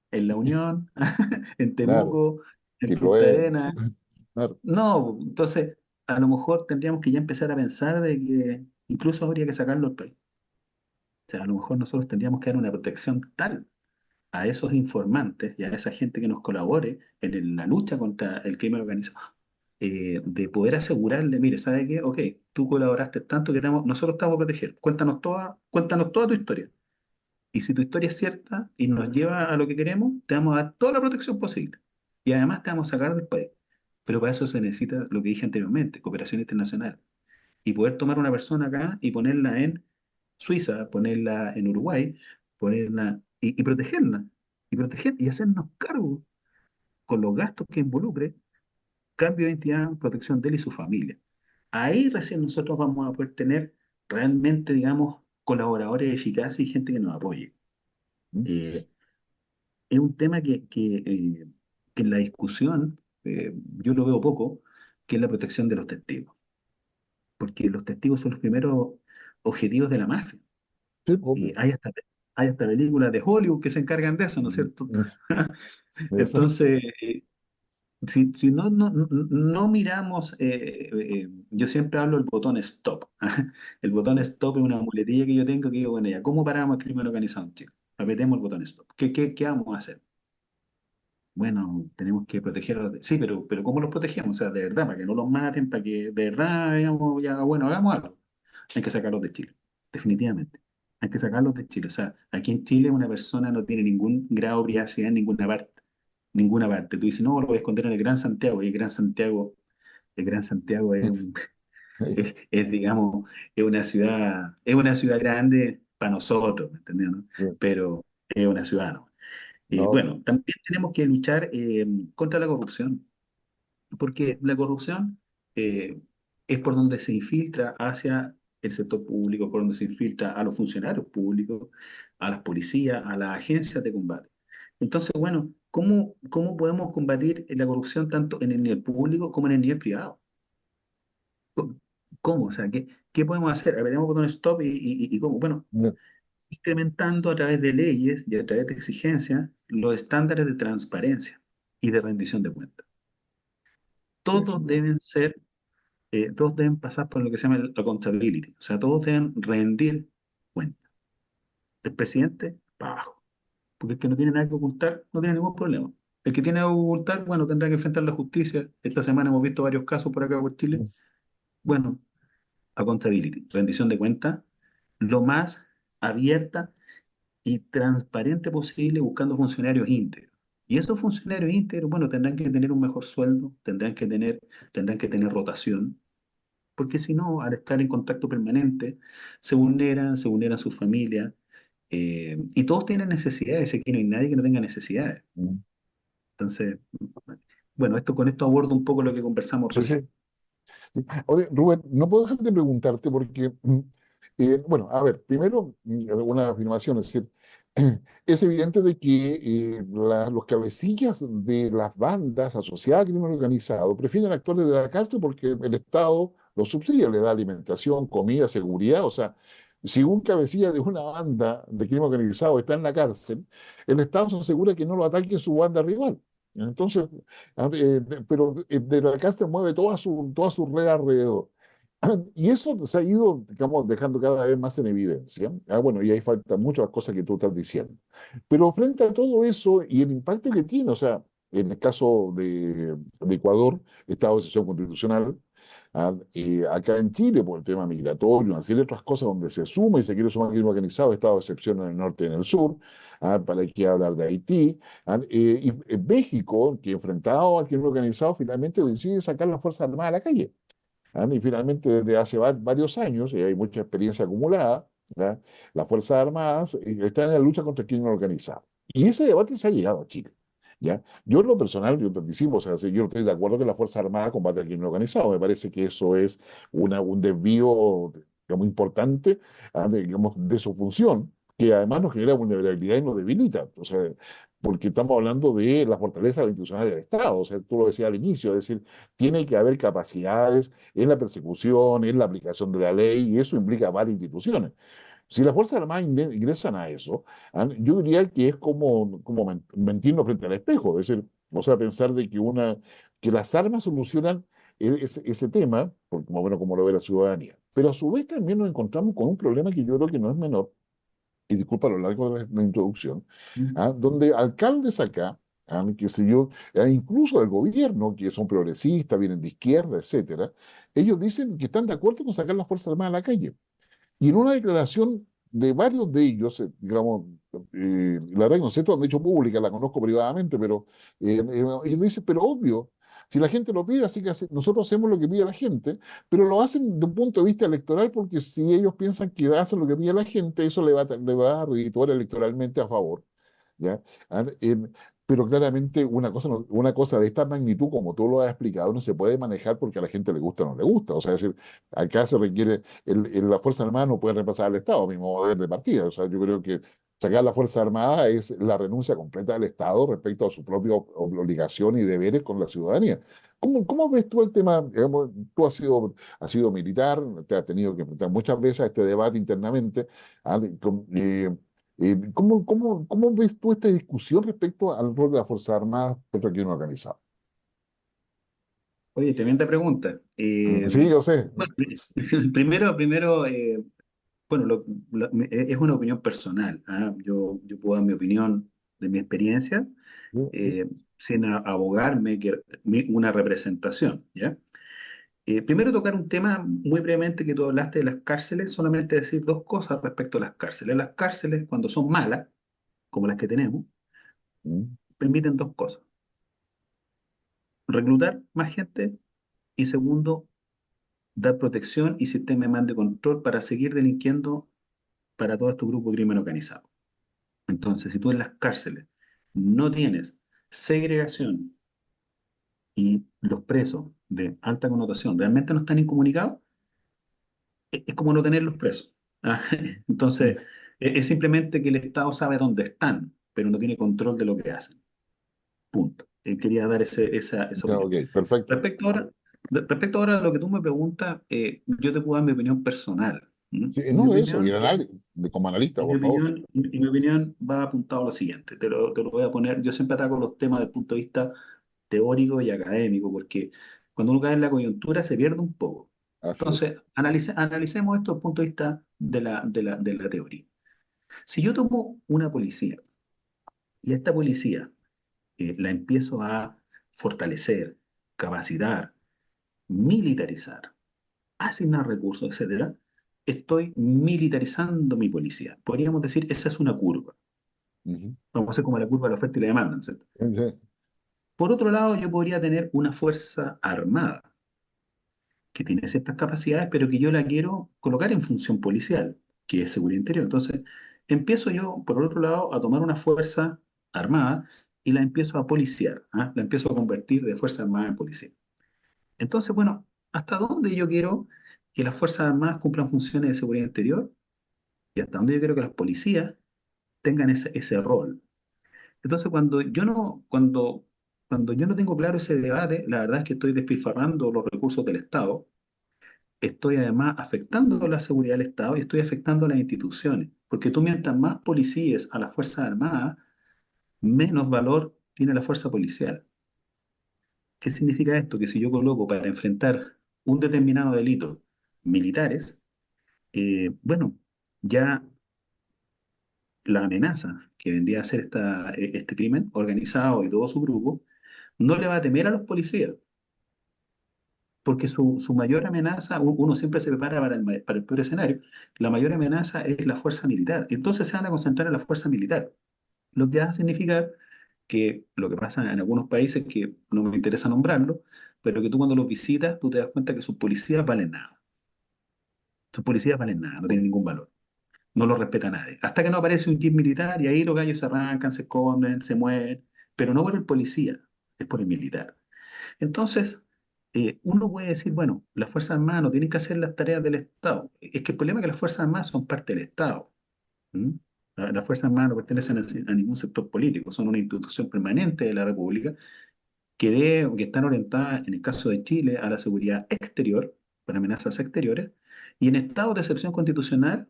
¿En La Unión? ¿En Claro, Temuco? ¿En que lo Punta es. Arenas? Claro. No, entonces a lo mejor tendríamos que ya empezar a pensar de que incluso habría que sacarlo del país. O sea, a lo mejor nosotros tendríamos que dar una protección tal a esos informantes y a esa gente que nos colabore en la lucha contra el crimen organizado, de poder asegurarle, mire, ¿sabe qué? Ok, tú colaboraste tanto que nosotros estamos a proteger. Cuéntanos toda tu historia. Y si tu historia es cierta y nos lleva a lo que queremos, te vamos a dar toda la protección posible. Y además te vamos a sacar del país. Pero para eso se necesita lo que dije anteriormente, cooperación internacional. Y poder tomar una persona acá y ponerla en Suiza, ponerla en Uruguay, ponerla y protegerla. Y proteger y hacernos cargo con los gastos que involucre, cambio de identidad, protección de él y su familia. Ahí recién nosotros vamos a poder tener realmente, digamos, colaboradores eficaces y gente que nos apoye. Eh, es un tema que en la discusión yo lo veo poco, que es la protección de los testigos, porque los testigos son los primeros objetivos de la mafia. Sí, Y obvio. hay hasta películas de Hollywood que se encargan de eso, ¿no es cierto? Exacto. Entonces, si no miramos, yo siempre hablo del botón stop. El botón stop es una muletilla que yo tengo que digo, bueno, ya, ¿cómo paramos el crimen organizado en Chile? Apretemos el botón stop. ¿Qué vamos a hacer? Bueno, tenemos que proteger a los... Sí, pero ¿cómo los protegemos? O sea, de verdad, para que no los maten, para que de verdad, digamos, ya, bueno, hagamos algo. Hay que sacarlos de Chile, definitivamente. Hay que sacarlos de Chile. O sea, aquí en Chile una persona no tiene ningún grado de privacidad en ninguna parte. Ninguna parte. Tú dices, no, lo voy a esconder en el Gran Santiago. Y el Gran Santiago digamos, es una ciudad grande para nosotros, ¿me entiendes, no? Pero es una ciudad, ¿no? No, Bueno, también tenemos que luchar contra la corrupción, porque la corrupción eh, es por donde se infiltra hacia el sector público, por donde se infiltra a los funcionarios públicos, a las policías, a las agencias de combate. Entonces, bueno, ¿cómo podemos combatir la corrupción tanto en el nivel público como en el nivel privado? ¿Cómo? ¿Cómo? O sea, ¿qué podemos hacer? Apretemos botón stop y ¿cómo? Bueno, no, incrementando a través de leyes y a través de exigencias los estándares de transparencia y de rendición de cuentas. Todos eso, deben ser, todos deben pasar por lo que se llama el accountability, o sea, todos deben rendir cuentas. Del presidente para abajo, porque el que no tiene nada que ocultar no tiene ningún problema. El que tiene algo que ocultar, bueno, tendrá que enfrentar la justicia. Esta semana hemos visto varios casos por acá por Chile. Bueno, accountability, rendición de cuentas, lo más abierta y transparente posible buscando funcionarios íntegros. Y esos funcionarios íntegros, bueno, tendrán que tener un mejor sueldo, tendrán que tener rotación, porque si no, al estar en contacto permanente, se vulneran sus familias, y todos tienen necesidades, aquí no hay nadie que no tenga necesidades. mm, Entonces, bueno, con esto abordo un poco lo que conversamos sí, sí. recién. Sí. Oye, Rubén, no puedo dejar de preguntarte porque, bueno, a ver, primero, una afirmación, es decir, es evidente de que los cabecillas de las bandas asociadas al crimen organizado prefieren actuar desde la cárcel porque el Estado los subsidia, le da alimentación, comida, seguridad, o sea, si un cabecilla de una banda de crimen organizado está en la cárcel, el Estado se asegura que no lo ataque su banda rival. Entonces, pero de la cárcel mueve toda su red alrededor. Y eso se ha ido, digamos, dejando cada vez más en evidencia. Bueno, y ahí faltan muchas cosas que tú estás diciendo. Pero frente a todo eso y el impacto que tiene, o sea, en el caso de Ecuador, estado de excepción constitucional, acá en Chile, por el tema migratorio, una serie de otras cosas donde se suma y se quiere sumar crimen organizado, estado de excepción en el norte y en el sur, para que hablar de Haití, y México, que enfrentado al crimen organizado, finalmente decide sacar las Fuerzas Armadas a la calle. Y finalmente, desde hace varios años, y hay mucha experiencia acumulada, ¿ya? Las Fuerzas Armadas están en la lucha contra el crimen organizado. Y ese debate se ha llegado a Chile. ¿Ya? Yo en lo personal, yo te anticipo, o sea, yo no estoy de acuerdo que la Fuerza Armada combate el crimen organizado. Me parece que eso es un desvío, digamos, importante, digamos, de su función, que además nos genera vulnerabilidad y nos debilita. O sea, porque estamos hablando de la fortaleza institucional del Estado. O sea, tú lo decías al inicio, es decir, tiene que haber capacidades en la persecución, en la aplicación de la ley, y eso implica varias instituciones. Si las Fuerzas Armadas ingresan a eso, yo diría que es como mentirnos frente al espejo, es decir, o sea, pensar de que las armas solucionan ese tema, porque, bueno, como lo ve la ciudadanía. Pero a su vez también nos encontramos con un problema que yo creo que no es menor, y disculpa a lo largo de la introducción, Mm. donde alcaldes acá, qué sé yo, incluso del gobierno, que son progresistas, vienen de izquierda, etcétera, ellos dicen que están de acuerdo con sacar las Fuerzas Armadas a la calle. Y en una declaración de varios de ellos, digamos, la verdad que no sé, todos han hecho pública, la conozco privadamente, pero ellos dicen, pero obvio, si la gente lo pide, así que nosotros hacemos lo que pide la gente, pero lo hacen de un punto de vista electoral porque si ellos piensan que hacen lo que pide la gente, eso le va a redituar electoralmente a favor. ¿Ya? Ah, pero claramente una cosa, una cosa de esta magnitud, como tú lo has explicado, no se puede manejar porque a la gente le gusta o no le gusta. O sea, es decir, acá se requiere, la Fuerza Armada no puede reemplazar al Estado, mi modo de ver de partida. O sea, yo creo que sacar la Fuerza Armada es la renuncia completa del Estado respecto a su propia obligación y deberes con la ciudadanía. ¿Cómo ves tú el tema? Digamos, tú has sido militar, te has tenido que enfrentar muchas veces a este debate internamente. ¿Cómo ves tú esta discusión respecto al rol de las Fuerzas Armadas contra el crimen organizado? Oye, tremenda pregunta. Sí, yo sé. Bueno, primero, bueno, es una opinión personal. ¿Ah? Yo puedo dar mi opinión de mi experiencia Sí, sí. sin abogarme que una representación, ¿ya? Primero tocar un tema muy brevemente que tú hablaste de las cárceles, solamente decir dos cosas respecto a las cárceles. Las cárceles, cuando son malas, como las que tenemos, Mm, permiten dos cosas: reclutar más gente y segundo, dar protección y sistema de control para seguir delinquiendo para todo este grupo de crimen organizado. Entonces, si tú en las cárceles no tienes segregación y los presos de alta connotación realmente no están incomunicados, es como no tener los presos. ¿Ah? mm. Entonces, es simplemente que el Estado sabe dónde están, pero no tiene control de lo que hacen. Punto. Quería dar esa Ya, opinión. ok, perfecto. Respecto ahora a lo que tú me preguntas, yo te puedo dar mi opinión personal. ¿M? Sí, Y mi no, eso, y opinión, como analista, y mi por favor. opinión, y mi opinión va apuntado a lo siguiente. Te lo voy a poner. Yo siempre ataco los temas desde el punto de vista teórico y académico, porque cuando uno cae en la coyuntura se pierde un poco. Así es. Entonces, analicemos esto desde el punto de vista de la teoría. Si yo tomo una policía y esta policía la empiezo a fortalecer, capacitar, militarizar, asignar recursos, etcétera, estoy militarizando mi policía. Podríamos decir, esa es una curva. Ujú. Vamos a hacer como la curva de la oferta y la demanda, ¿cierto? Sí, Por otro lado, yo podría tener una fuerza armada que tiene ciertas capacidades, pero que yo la quiero colocar en función policial, que es seguridad interior. Entonces, empiezo yo, por otro lado, a tomar una fuerza armada y la empiezo a policiar, ¿ah? La empiezo a convertir de fuerza armada en policía. Entonces, bueno, ¿hasta dónde yo quiero que las Fuerzas Armadas cumplan funciones de seguridad interior? Y hasta dónde yo quiero que las policías tengan ese rol. Entonces, cuando yo no tengo claro ese debate, la verdad es que estoy despilfarrando los recursos del Estado, estoy además afectando la seguridad del Estado y estoy afectando a las instituciones. Porque tú mientras más policíes a las Fuerzas Armadas, menos valor tiene la fuerza policial. ¿Qué significa esto? Que si yo coloco para enfrentar un determinado delito militares, bueno, ya la amenaza que vendría a ser este crimen organizado y todo su grupo, no le va a temer a los policías, porque su mayor amenaza, uno siempre se prepara para el peor escenario, la mayor amenaza es la fuerza militar. Entonces se van a concentrar en la fuerza militar, lo que va a significar que lo que pasa en algunos países, que no me interesa nombrarlo, pero que tú cuando los visitas, tú te das cuenta que sus policías valen nada. Sus policías valen nada, no tienen ningún valor. No lo respeta nadie. Hasta que no aparece un jeep militar y ahí los gallos se arrancan, se esconden, se mueven, pero no por el policía, es por el militar. Entonces, uno puede decir, bueno, las Fuerzas Armadas no tienen que hacer las tareas del Estado. Es que el problema es que las Fuerzas Armadas son parte del Estado. ¿Mm? Las Fuerzas Armadas no pertenecen a ningún sector político, son una institución permanente de la República que están orientadas, en el caso de Chile, a la seguridad exterior, para amenazas exteriores, y en estados de excepción constitucional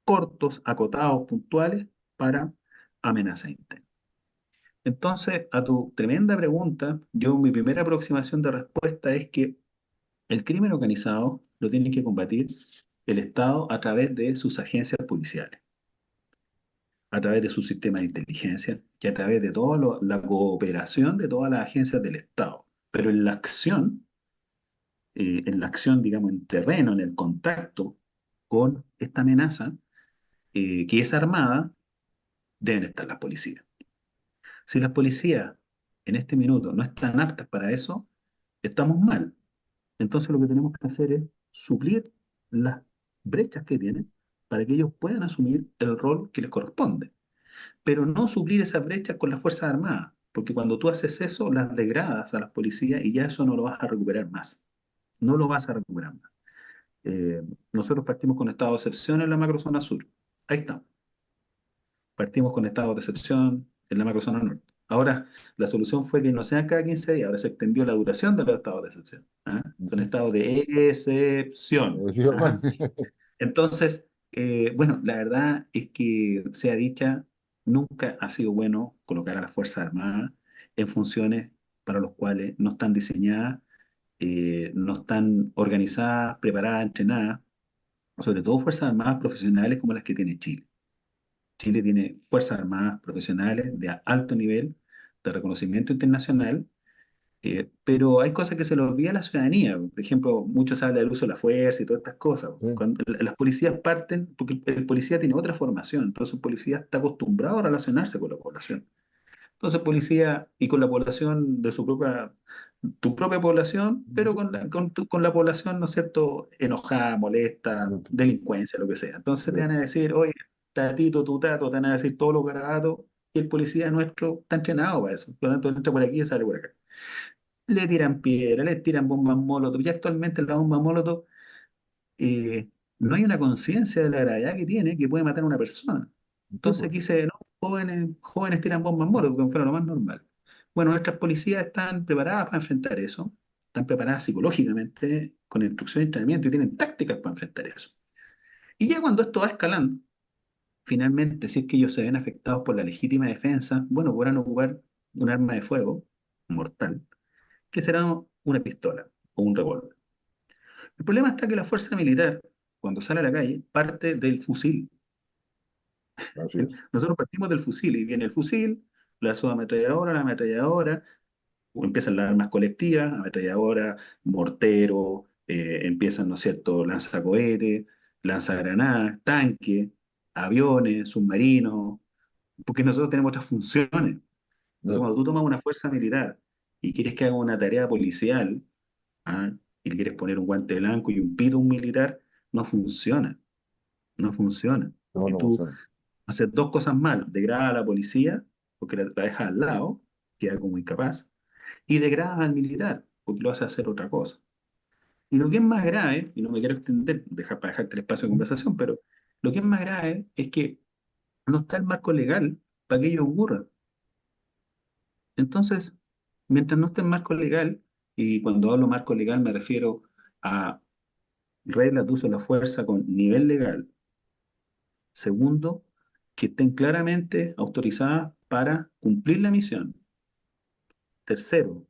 cortos, acotados, puntuales, para amenazas internas. Entonces, a tu tremenda pregunta, mi primera aproximación de respuesta es que el crimen organizado lo tiene que combatir el Estado a través de sus agencias policiales, a través de su sistema de inteligencia y a través de toda la cooperación de todas las agencias del Estado. Pero en la acción, digamos, en terreno, en el contacto con esta amenaza, que es armada, deben estar las policías. Si las policías en este minuto no están aptas para eso, estamos mal. Entonces lo que tenemos que hacer es suplir las brechas que tienen para que ellos puedan asumir el rol que les corresponde. Pero no suplir esas brechas con las Fuerzas Armadas, porque cuando tú haces eso, las degradas a las policías y ya eso no lo vas a recuperar más. No lo vas a recuperar más. Nosotros partimos con estado de excepción en la macrozona sur. Ahí está. Partimos con estados de excepción en la macrozona norte. Ahora, la solución fue que no sean cada 15 días, ahora se extendió la duración de los estados de excepción. ¿Ah? Son estados de excepción. Ajá. Efectivamente. Entonces, bueno, la verdad es que, sea dicha, nunca ha sido bueno colocar a las Fuerzas Armadas en funciones para las cuales no están diseñadas, no están organizadas, preparadas, entrenadas, sobre todo Fuerzas Armadas profesionales como las que tiene Chile. Chile tiene Fuerzas Armadas profesionales de alto nivel de reconocimiento internacional, pero hay cosas que se le olvida a la ciudadanía. Por ejemplo, mucho se habla del uso de la fuerza y todas estas cosas. Sí, Cuando las policías parten, porque el policía tiene otra formación, entonces el policía está acostumbrado a relacionarse con la población. Entonces, policía y con la población de tu propia población, pero con la población, ¿no es cierto?, enojada, molesta, delincuencia, lo que sea. Entonces te van a decir, oye, tatito, tu tato, te van a decir todos los garabatos, y el policía nuestro está entrenado para eso. Por lo tanto, entra por aquí y sale por acá. Le tiran piedra, le tiran bombas molotov. Y actualmente la bomba molotov, eh, no hay una conciencia de la gravedad que tiene que puede matar a una persona. sí, Entonces pues. aquí se, no, jóvenes tiran bombas molotov, como fuera lo más normal. Bueno, nuestras policías están preparadas para enfrentar eso, están preparadas psicológicamente, con instrucción y entrenamiento, y tienen tácticas para enfrentar eso. Y ya cuando esto va escalando, finalmente, si es que ellos se ven afectados por la legítima defensa, bueno, podrán ocupar un arma de fuego mortal, que será una pistola o un revólver. El problema está que la fuerza militar, cuando sale a la calle, parte del fusil. Así es. Nosotros partimos del fusil y viene el fusil, la ametralladora, o empiezan las armas colectivas, ametralladora, mortero, empiezan, ¿no es cierto?, lanzacohetes, lanzagranadas, tanques, aviones, submarinos, porque nosotros tenemos otras funciones. Entonces, No, cuando tú tomas una fuerza militar y quieres que haga una tarea policial, ¿ah? Y le quieres poner un guante blanco y un pito a un militar, no funciona, no funciona. no, Y no, o tú sea, haces dos cosas mal, degradas a la policía, porque la dejas al lado, queda como incapaz, y degradas al militar, porque lo hace hacer otra cosa. Y lo que es más grave, y no me quiero extender, para dejarte el espacio de conversación, pero lo que es más grave es que no está el marco legal para que ello ocurra. Entonces, mientras no esté el marco legal, y cuando hablo marco legal me refiero a reglas de uso de la fuerza con nivel legal. Segundo, que estén claramente autorizadas para cumplir la misión. Tercero,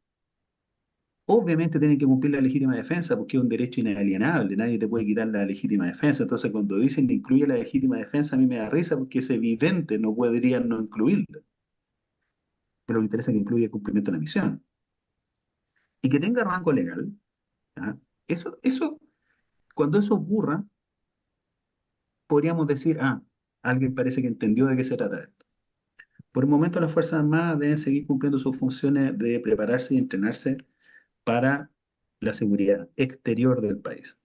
Obviamente tienen que cumplir la legítima defensa porque es un derecho inalienable, nadie te puede quitar la legítima defensa. Entonces, cuando dicen que incluye la legítima defensa, a mí me da risa porque es evidente, no podrían no incluirla. Pero lo que interesa es que incluya el cumplimiento de la misión. Y que tenga rango legal, ¿ah? Eso, cuando eso ocurra, podríamos decir, alguien parece que entendió de qué se trata esto. Por el momento, las Fuerzas Armadas deben seguir cumpliendo sus funciones de prepararse y entrenarse para la seguridad exterior del país.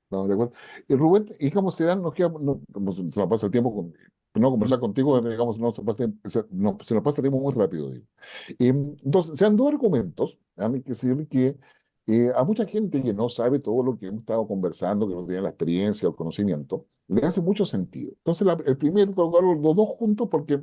¿Estamos de acuerdo? Y Rubén, y como se dan, nos queda, como se nos pasa el tiempo con, no conversar contigo, digamos, se nos pasa el tiempo muy rápido, digo. Entonces, se han dos argumentos, hay que decir que a mucha gente que no sabe todo lo que hemos estado conversando, que no tiene la experiencia o el conocimiento, le hace mucho sentido. Entonces, el primero, colocar los dos juntos, porque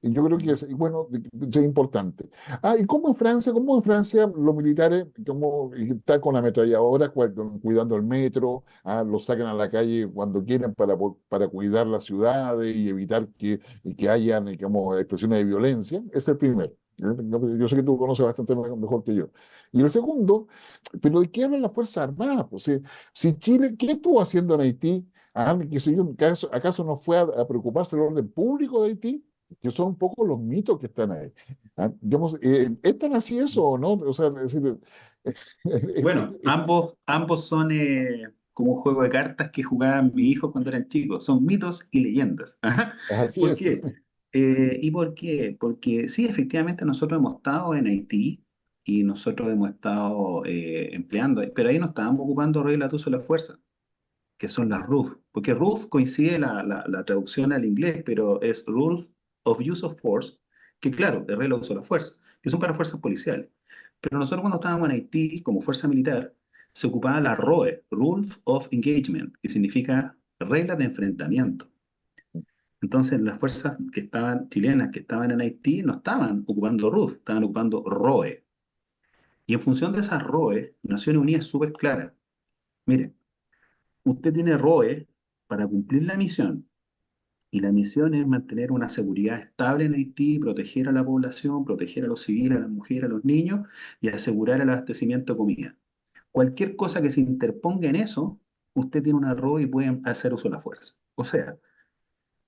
y yo creo que es, bueno, es importante. ¿Y cómo en Francia los militares, cómo están con la ametralladora, cuidando el metro, los sacan a la calle cuando quieren para cuidar las ciudades y evitar que hayan, digamos, expresiones de violencia? Ese es el primero. Yo sé que tú conoces bastante mejor que yo. Y el segundo, pero ¿de qué hablan las Fuerzas Armadas? Pues, si Chile, ¿qué estuvo haciendo en Haití? Que si yo, ¿acaso no fue a preocuparse del orden público de Haití? Que son un poco los mitos que están ahí. Digamos, ¿es tan así eso o no? O sea, es decir, Bueno, ambos son como un juego de cartas que jugaban mis hijos cuando eran chicos. Son mitos y leyendas. Ajá. así ¿Por es. qué? ¿Y por qué? Porque sí, efectivamente nosotros hemos estado en Haití y nosotros hemos estado empleando, pero ahí no estábamos ocupando reglas de uso de la fuerza, que son las RUF. Porque RUF coincide la traducción al inglés, pero es Rules of Use of Force, que claro, es regla de uso de la fuerza, que son para fuerzas policiales. Pero nosotros cuando estábamos en Haití como fuerza militar, se ocupaba la ROE, Rules of Engagement, que significa reglas de enfrentamiento. Entonces las fuerzas que estaban chilenas que estaban en Haití no estaban ocupando RUF, estaban ocupando ROE. Y en función de esas ROE, Naciones Unidas es súper clara. Mire, usted tiene ROE para cumplir la misión, y la misión es mantener una seguridad estable en Haití, proteger a la población, proteger a los civiles, a las mujeres, a los niños y asegurar el abastecimiento de comida. Cualquier cosa que se interponga en eso, usted tiene un error y puede hacer uso de la fuerza. O sea,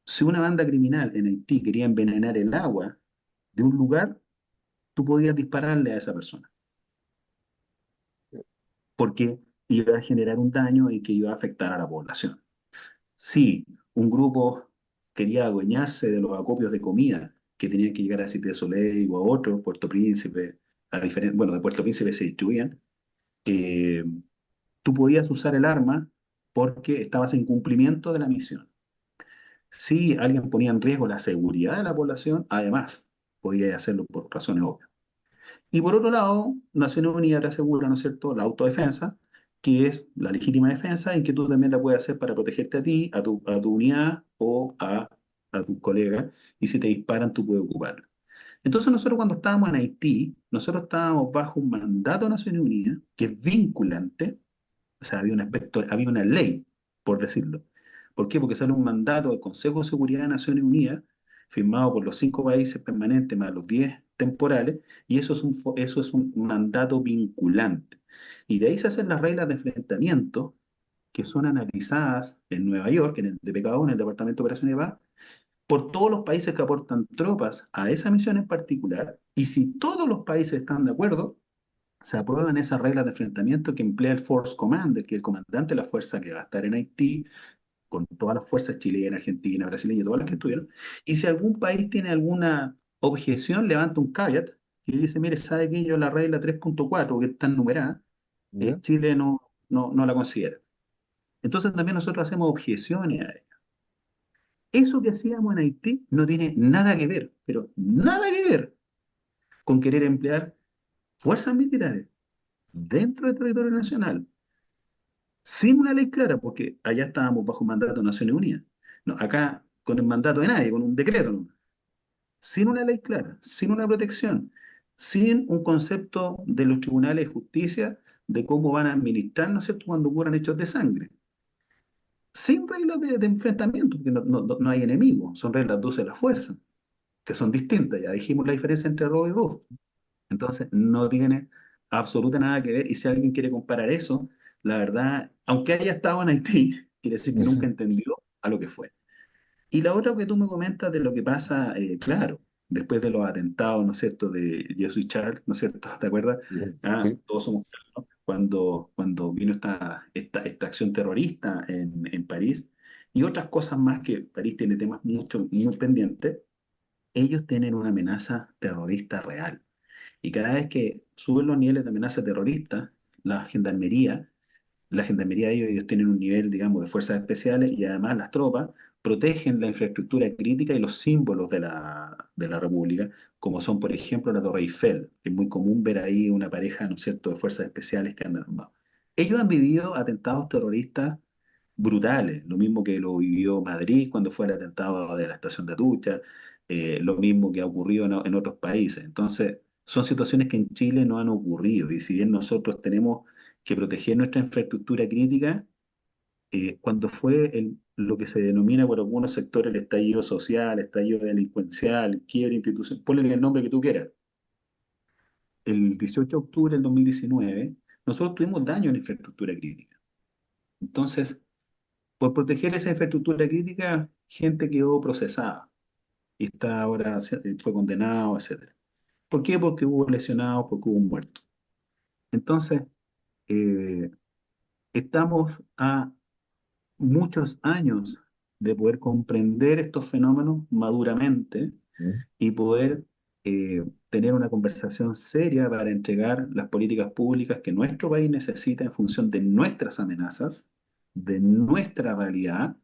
si una banda criminal en Haití quería envenenar el agua de un lugar, tú podías dispararle a esa persona, porque iba a generar un daño y que iba a afectar a la población. Si un grupo quería adueñarse de los acopios de comida que tenían que llegar a Cité Soleil o a otro, Puerto Príncipe, bueno, de Puerto Príncipe se distribuían, eh, tú podías usar el arma porque estabas en cumplimiento de la misión. Si alguien ponía en riesgo la seguridad de la población, además, podía hacerlo por razones obvias. Y por otro lado, Naciones Unidas te asegura, ¿no es cierto?, la autodefensa, que es la legítima defensa, en que tú también la puedes hacer para protegerte a ti, a tu unidad o a tus colegas, y si te disparan, tú puedes ocuparla. Entonces nosotros cuando estábamos en Haití, nosotros estábamos bajo un mandato de Naciones Unidas que es vinculante, o sea, había una ley, por decirlo. ¿Por qué? Porque sale un mandato del Consejo de Seguridad de Naciones Unidas, firmado por los 5 países permanentes más los 10 temporales, y eso es un mandato vinculante. Y de ahí se hacen las reglas de enfrentamiento que son analizadas en Nueva York, en el DPKO, en el Departamento de Operaciones de Paz, por todos los países que aportan tropas a esa misión en particular, y si todos los países están de acuerdo, se aprueban esas reglas de enfrentamiento que emplea el Force Commander, que es el comandante de la fuerza que va a estar en Haití, con todas las fuerzas chilenas, argentinas, brasileñas, todas las que estuvieron. Y si algún país tiene alguna objeción, levanta un caveat y dice, mire, ¿sabe qué? Yo la regla 3.4, que está numerada, ¿Ya? Chile no la considera. Entonces también nosotros hacemos objeciones a ella. Eso que hacíamos en Haití no tiene nada que ver, pero nada que ver con querer emplear fuerzas militares dentro del territorio nacional sin una ley clara, porque allá estábamos bajo mandato de Naciones Unidas. No, acá con el mandato de nadie, con un decreto, ¿no? Sin una ley clara, sin una protección, sin un concepto de los tribunales de justicia de cómo van a administrar, ¿no es cierto?, cuando ocurran hechos de sangre. Sin reglas de enfrentamiento, porque no hay enemigos, son reglas de uso de la fuerza, que son distintas. Ya dijimos la diferencia entre robo y robo. Entonces, no tiene absoluta nada que ver. Y si alguien quiere comparar eso, la verdad, aunque haya estado en Haití, quiere decir que nunca entendió a lo que fue. Y la otra que tú me comentas de lo que pasa, claro, después de los atentados, ¿no es cierto?, de Jesus Charles, ¿no es cierto?, ¿te acuerdas? Ah, Sí, todos somos claros, cuando vino esta acción terrorista en París y otras cosas más que París tiene temas mucho, muy pendientes, ellos tienen una amenaza terrorista real. Y cada vez que suben los niveles de amenaza terrorista, la gendarmería de ellos tienen un nivel, digamos, de fuerzas especiales y además las tropas protegen la infraestructura crítica y los símbolos de la República, como son, por ejemplo, la Torre Eiffel, que es muy común ver ahí una pareja, ¿no es cierto?, de fuerzas especiales que andan armados. Ellos han vivido atentados terroristas brutales, lo mismo que lo vivió Madrid cuando fue el atentado de la estación de Atucha, lo mismo que ha ocurrido en otros países. Entonces, son situaciones que en Chile no han ocurrido y si bien nosotros tenemos que proteger nuestra infraestructura crítica, cuando fue lo que se denomina por algunos sectores el estallido social, estallido delincuencial, quiebre institucional, ponle el nombre que tú quieras, el 18 de octubre del 2019, nosotros tuvimos daño en la infraestructura crítica. Entonces, por proteger esa infraestructura crítica, gente quedó procesada y está ahora, fue condenado, etcétera. ¿Por qué? Porque hubo lesionados, porque hubo muertos. Entonces, eh, estamos a muchos años de poder comprender estos fenómenos maduramente y poder tener una conversación seria para entregar las políticas públicas que nuestro país necesita en función de nuestras amenazas, de nuestra realidad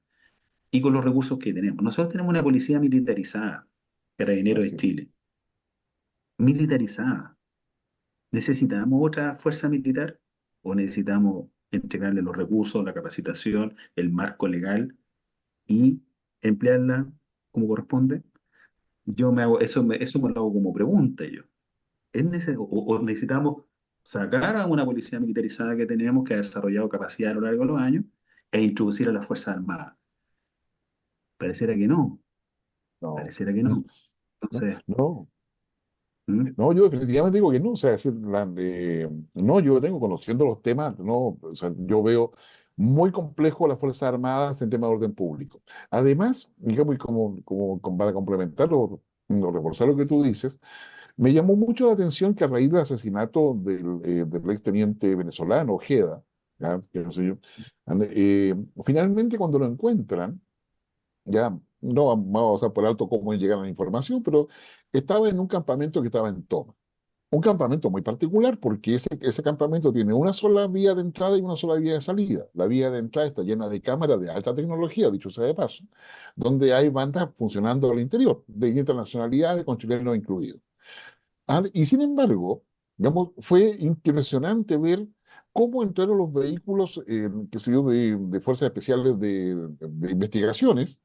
y con los recursos que tenemos. Nosotros tenemos una policía militarizada, Carabineros de así es. Chile, militarizada. ¿Necesitamos otra fuerza militar o necesitamos entregarle los recursos, la capacitación, el marco legal y emplearla como corresponde? Yo me hago, eso me lo hago como pregunta yo. O necesitamos sacar a una policía militarizada que tenemos, que ha desarrollado capacidad a lo largo de los años, e introducir a las Fuerzas Armadas? Pareciera que no, No, pareciera que no. no, Entonces, no. ¿mm? No, yo definitivamente digo que no, o sea, es decir, no, yo tengo conociendo los temas, no, o sea, yo veo muy complejo las Fuerzas Armadas en tema de orden público. Además, digamos, y para complementarlo, o reforzar lo que tú dices, me llamó mucho la atención que a raíz del asesinato del exteniente venezolano, Ojeda, ¿ya? Que no sé yo, finalmente cuando lo encuentran, ya no vamos a pasar por alto cómo llegaron a la información, pero estaba en un campamento que estaba en toma. Un campamento muy particular porque ese campamento tiene una sola vía de entrada y una sola vía de salida. La vía de entrada está llena de cámaras de alta tecnología, dicho sea de paso, donde hay bandas funcionando al interior, de internacionalidades, con chilenos incluidos. Y sin embargo, digamos, fue impresionante ver cómo entraron los vehículos que se dio de fuerzas especiales de investigaciones,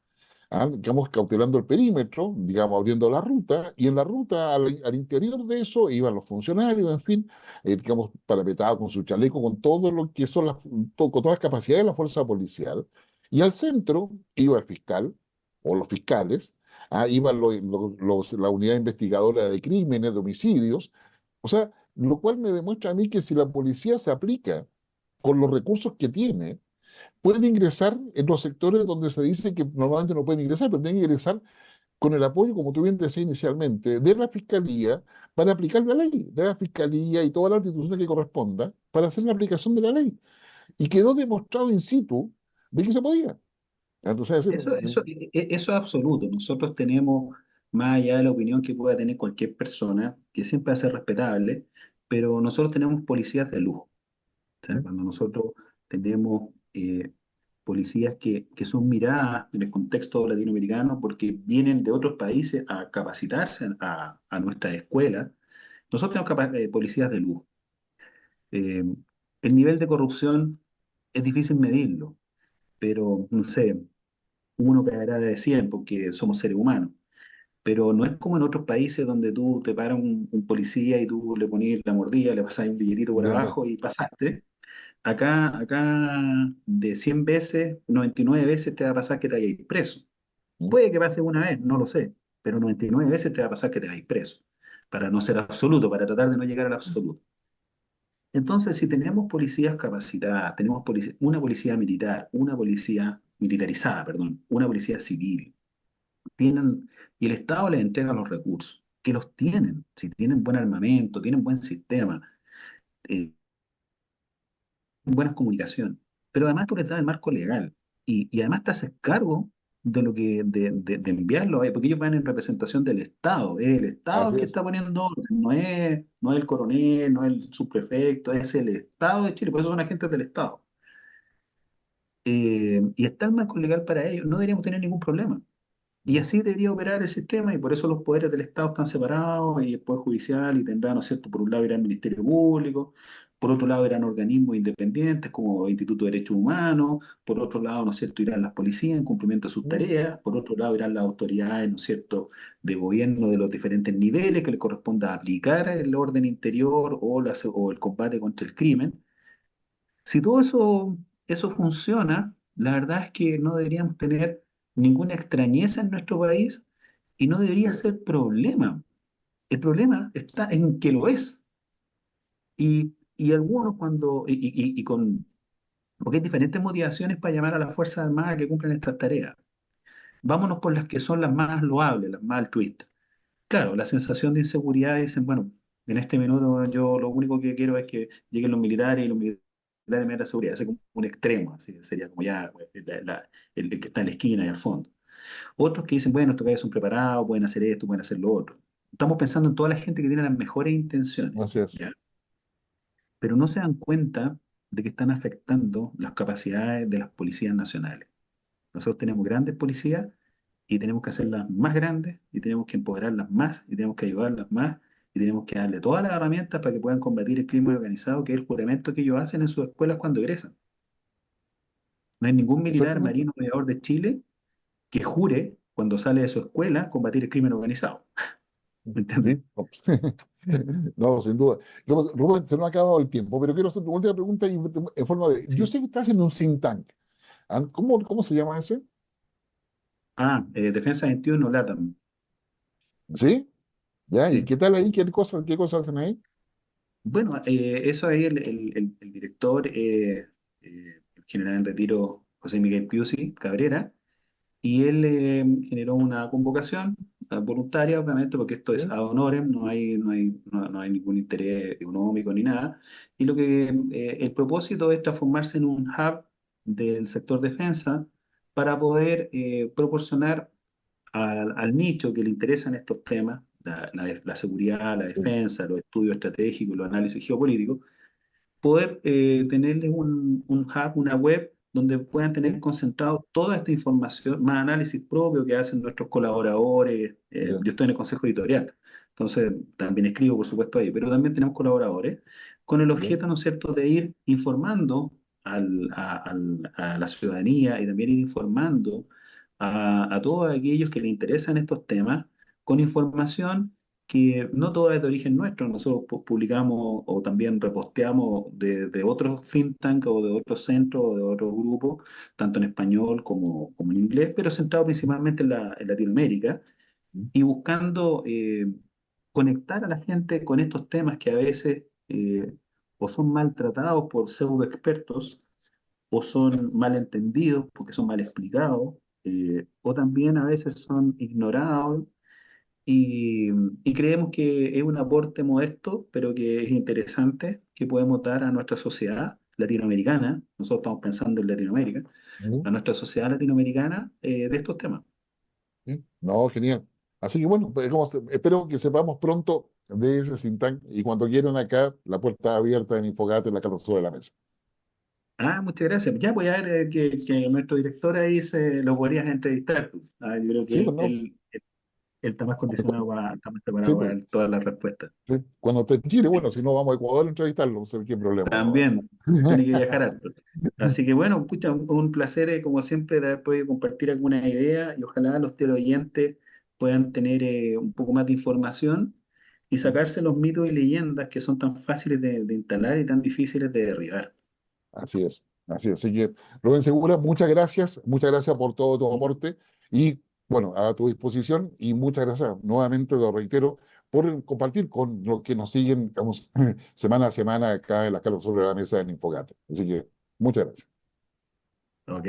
digamos, cautelando el perímetro, digamos, abriendo la ruta, y en la ruta al interior de eso iban los funcionarios, en fin, digamos, parapetados con su chaleco, con todo lo que son con todas las capacidades de la fuerza policial, y al centro iba el fiscal, o los fiscales, iban la unidad investigadora de crímenes, de homicidios, o sea, lo cual me demuestra a mí que si la policía se aplica con los recursos que tiene, pueden ingresar en los sectores donde se dice que normalmente no pueden ingresar, pero tienen que ingresar con el apoyo, como tú bien decías inicialmente, de la Fiscalía para aplicar la ley, de la Fiscalía y toda la institución que corresponda para hacer la aplicación de la ley. Y quedó demostrado in situ de que se podía. Entonces, es decir, Eso es absoluto. Nosotros tenemos, más allá de la opinión que pueda tener cualquier persona, que siempre va a ser respetable, pero nosotros tenemos policías de lujo. O sea, cuando nosotros tenemos policías que son miradas en el contexto latinoamericano porque vienen de otros países a capacitarse a nuestras escuelas, nosotros tenemos policías de lujo. Eh, el nivel de corrupción es difícil medirlo, pero no sé, uno caerá de 100 porque somos seres humanos. Pero no es como en otros países donde tú te para un policía y tú le pones la mordida, le pasas un billetito por de- abajo y pasaste. Acá de 100 veces, 99 veces te va a pasar que te hayáis preso. Puede que pase una vez, no lo sé, pero 99 veces te va a pasar que te hayáis preso. Para no ser absoluto, para tratar de no llegar al absoluto. Entonces, si tenemos policías capacitadas, tenemos una policía militar, una policía militarizada, perdón, una policía civil, tienen, y el Estado les entrega los recursos, que los tienen, si tienen buen armamento, tienen buen sistema, eh, buena comunicación, pero además tú les das el marco legal y además te haces cargo de lo que de enviarlo ahí, porque ellos van en representación del Estado, es el Estado el Así que es. está poniendo orden, no es el coronel, no es el subprefecto, es el Estado de Chile, por eso son agentes del Estado. Y está el marco legal para ellos, no deberíamos tener ningún problema. Y Ujú. así debería operar el sistema, y por eso los poderes del Estado están separados, y el Poder Judicial, y tendrá, ¿no es cierto? Por un lado irá el Ministerio Público, por otro lado irán organismos independientes como el Instituto de Derechos Humanos, por otro lado, ¿no es cierto?, irán las policías en cumplimiento de sus Ujú. tareas, por otro lado irán las autoridades, ¿no es cierto?, de gobierno de los diferentes niveles que les corresponda aplicar el orden interior o el combate contra el crimen. Si todo eso funciona, la verdad es que no deberíamos tener ninguna extrañeza en nuestro país y no debería ser problema. El problema está en que lo es. Y algunos porque hay diferentes motivaciones para llamar a las Fuerzas Armadas que cumplen estas tareas. Vámonos por las que son las más loables, las más altruistas. Claro, la sensación de inseguridad, dicen, bueno, en este minuto yo lo único que quiero es que lleguen los militares y los militares me den la seguridad. Ese es como un extremo, así sería como ya el que está en la esquina y al fondo. Otros que dicen, bueno, estos gallos son preparados, pueden hacer esto, pueden hacer lo otro. Estamos pensando en toda la gente que tiene las mejores intenciones, Así es. ¿ya? Pero no se dan cuenta de que están afectando las capacidades de las policías nacionales. Nosotros tenemos grandes policías y tenemos que hacerlas más grandes y tenemos que empoderarlas más y tenemos que ayudarlas más y tenemos que darle todas las herramientas para que puedan combatir el crimen organizado, que es el juramento que ellos hacen en sus escuelas cuando egresan. No hay ningún militar, Exactamente. marino, aviador de Chile que jure cuando sale de su escuela combatir el crimen organizado. ¿Me entiendes? Sí. No, no, sin duda. Rubén, se nos ha acabado el tiempo, pero quiero hacer una última pregunta en forma de. Yo Sí. sé que estás en un think tank. ¿Ah? ¿Cómo se llama ese? Defensa 21, LATAM. ¿Sí? ¿Ya? ¿Y Sí. qué tal ahí? ¿Qué cosas hacen ahí? Bueno, eso ahí el director, el general en retiro José Miguel Piusi Cabrera, y él generó una convocación voluntaria, obviamente, porque esto es ¿Sí? ad honorem, no hay ningún interés económico ni nada. Y el propósito es transformarse en un hub del sector defensa para poder proporcionar al nicho que le interesan estos temas, la seguridad, la Sí. defensa, los estudios estratégicos, los análisis geopolíticos, poder tenerles un hub, una web, donde puedan tener ¿Sí? concentrado toda esta información, más análisis propio que hacen nuestros colaboradores. Ya. Yo estoy en el consejo editorial, entonces también escribo, por supuesto, ahí, pero también tenemos colaboradores, con el Ya. objeto, ¿no es cierto?, de ir informando a la ciudadanía y también ir informando a todos aquellos que les interesan estos temas con información que no toda es de origen nuestro. Nosotros publicamos o también reposteamos de otros think tank o de otros centros o de otros grupos, tanto en español como en inglés, pero centrado principalmente en Latinoamérica y buscando conectar a la gente con estos temas que a veces o son maltratados por pseudo expertos o son mal entendidos porque son mal explicados, o también a veces son ignorados y, y creemos que es un aporte modesto, pero que es interesante, que podemos dar a nuestra sociedad latinoamericana, nosotros estamos pensando en Latinoamérica, ¿Sí? a nuestra sociedad latinoamericana de estos temas. ¿Sí? No, genial. Así que bueno, pues, espero que sepamos pronto de ese think tank y cuando quieran acá, la puerta abierta en Infogate, la carta sobre la mesa. Muchas gracias. Ya voy a ver que nuestro director ahí se lo podrías entrevistar tú. Yo creo que Sí, pues no. él está más condicionado, está más Sí, preparado pues, para todas las respuestas. sí. Cuando esté en Chile, bueno, si no vamos a Ecuador a entrevistarlo, no sé qué problema no va a ser. También tiene que viajar harto. Así que bueno, escucha, un placer como siempre de haber podido compartir alguna idea y ojalá los teleoyentes puedan tener un poco más de información y sacarse los mitos y leyendas que son tan fáciles de instalar y tan difíciles de derribar. Así es, así es. Así que, Rubén Segura, muchas gracias por todo tu ¿Sí? aporte y bueno, a tu disposición y muchas gracias nuevamente, lo reitero, por compartir con los que nos siguen, digamos, semana a semana acá en la Carlos sobre la mesa en Infogate. Así que muchas gracias. Ok.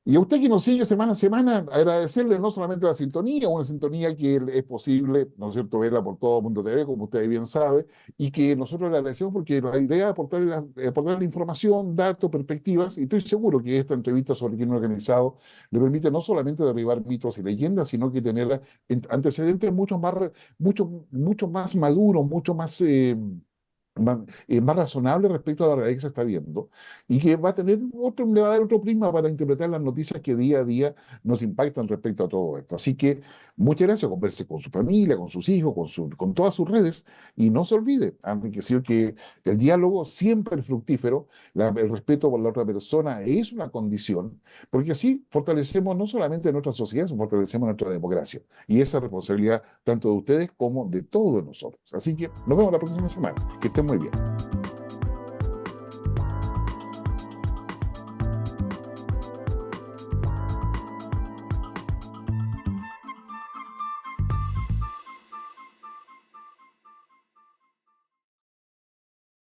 Y a usted que nos sigue semana a semana, agradecerle no solamente la sintonía, una sintonía que es posible, ¿no es cierto?, verla por todo Mundo TV, como usted bien sabe, y que nosotros le agradecemos porque la idea es aportarle información, datos, perspectivas, y estoy seguro que esta entrevista sobre el crimen organizado le permite no solamente derribar mitos y leyendas, sino que tener antecedentes mucho más maduros, mucho más... más razonable respecto a la realidad que se está viendo y que va a tener le va a dar otro prisma para interpretar las noticias que día a día nos impactan respecto a todo esto. Así que muchas gracias, converse con su familia, con sus hijos, con todas sus redes y no se olvide, que el diálogo siempre es fructífero, el respeto por la otra persona es una condición, porque así fortalecemos no solamente nuestra sociedad, sino fortalecemos nuestra democracia y esa responsabilidad tanto de ustedes como de todos nosotros. Así que nos vemos la próxima semana. Que estén muy bien.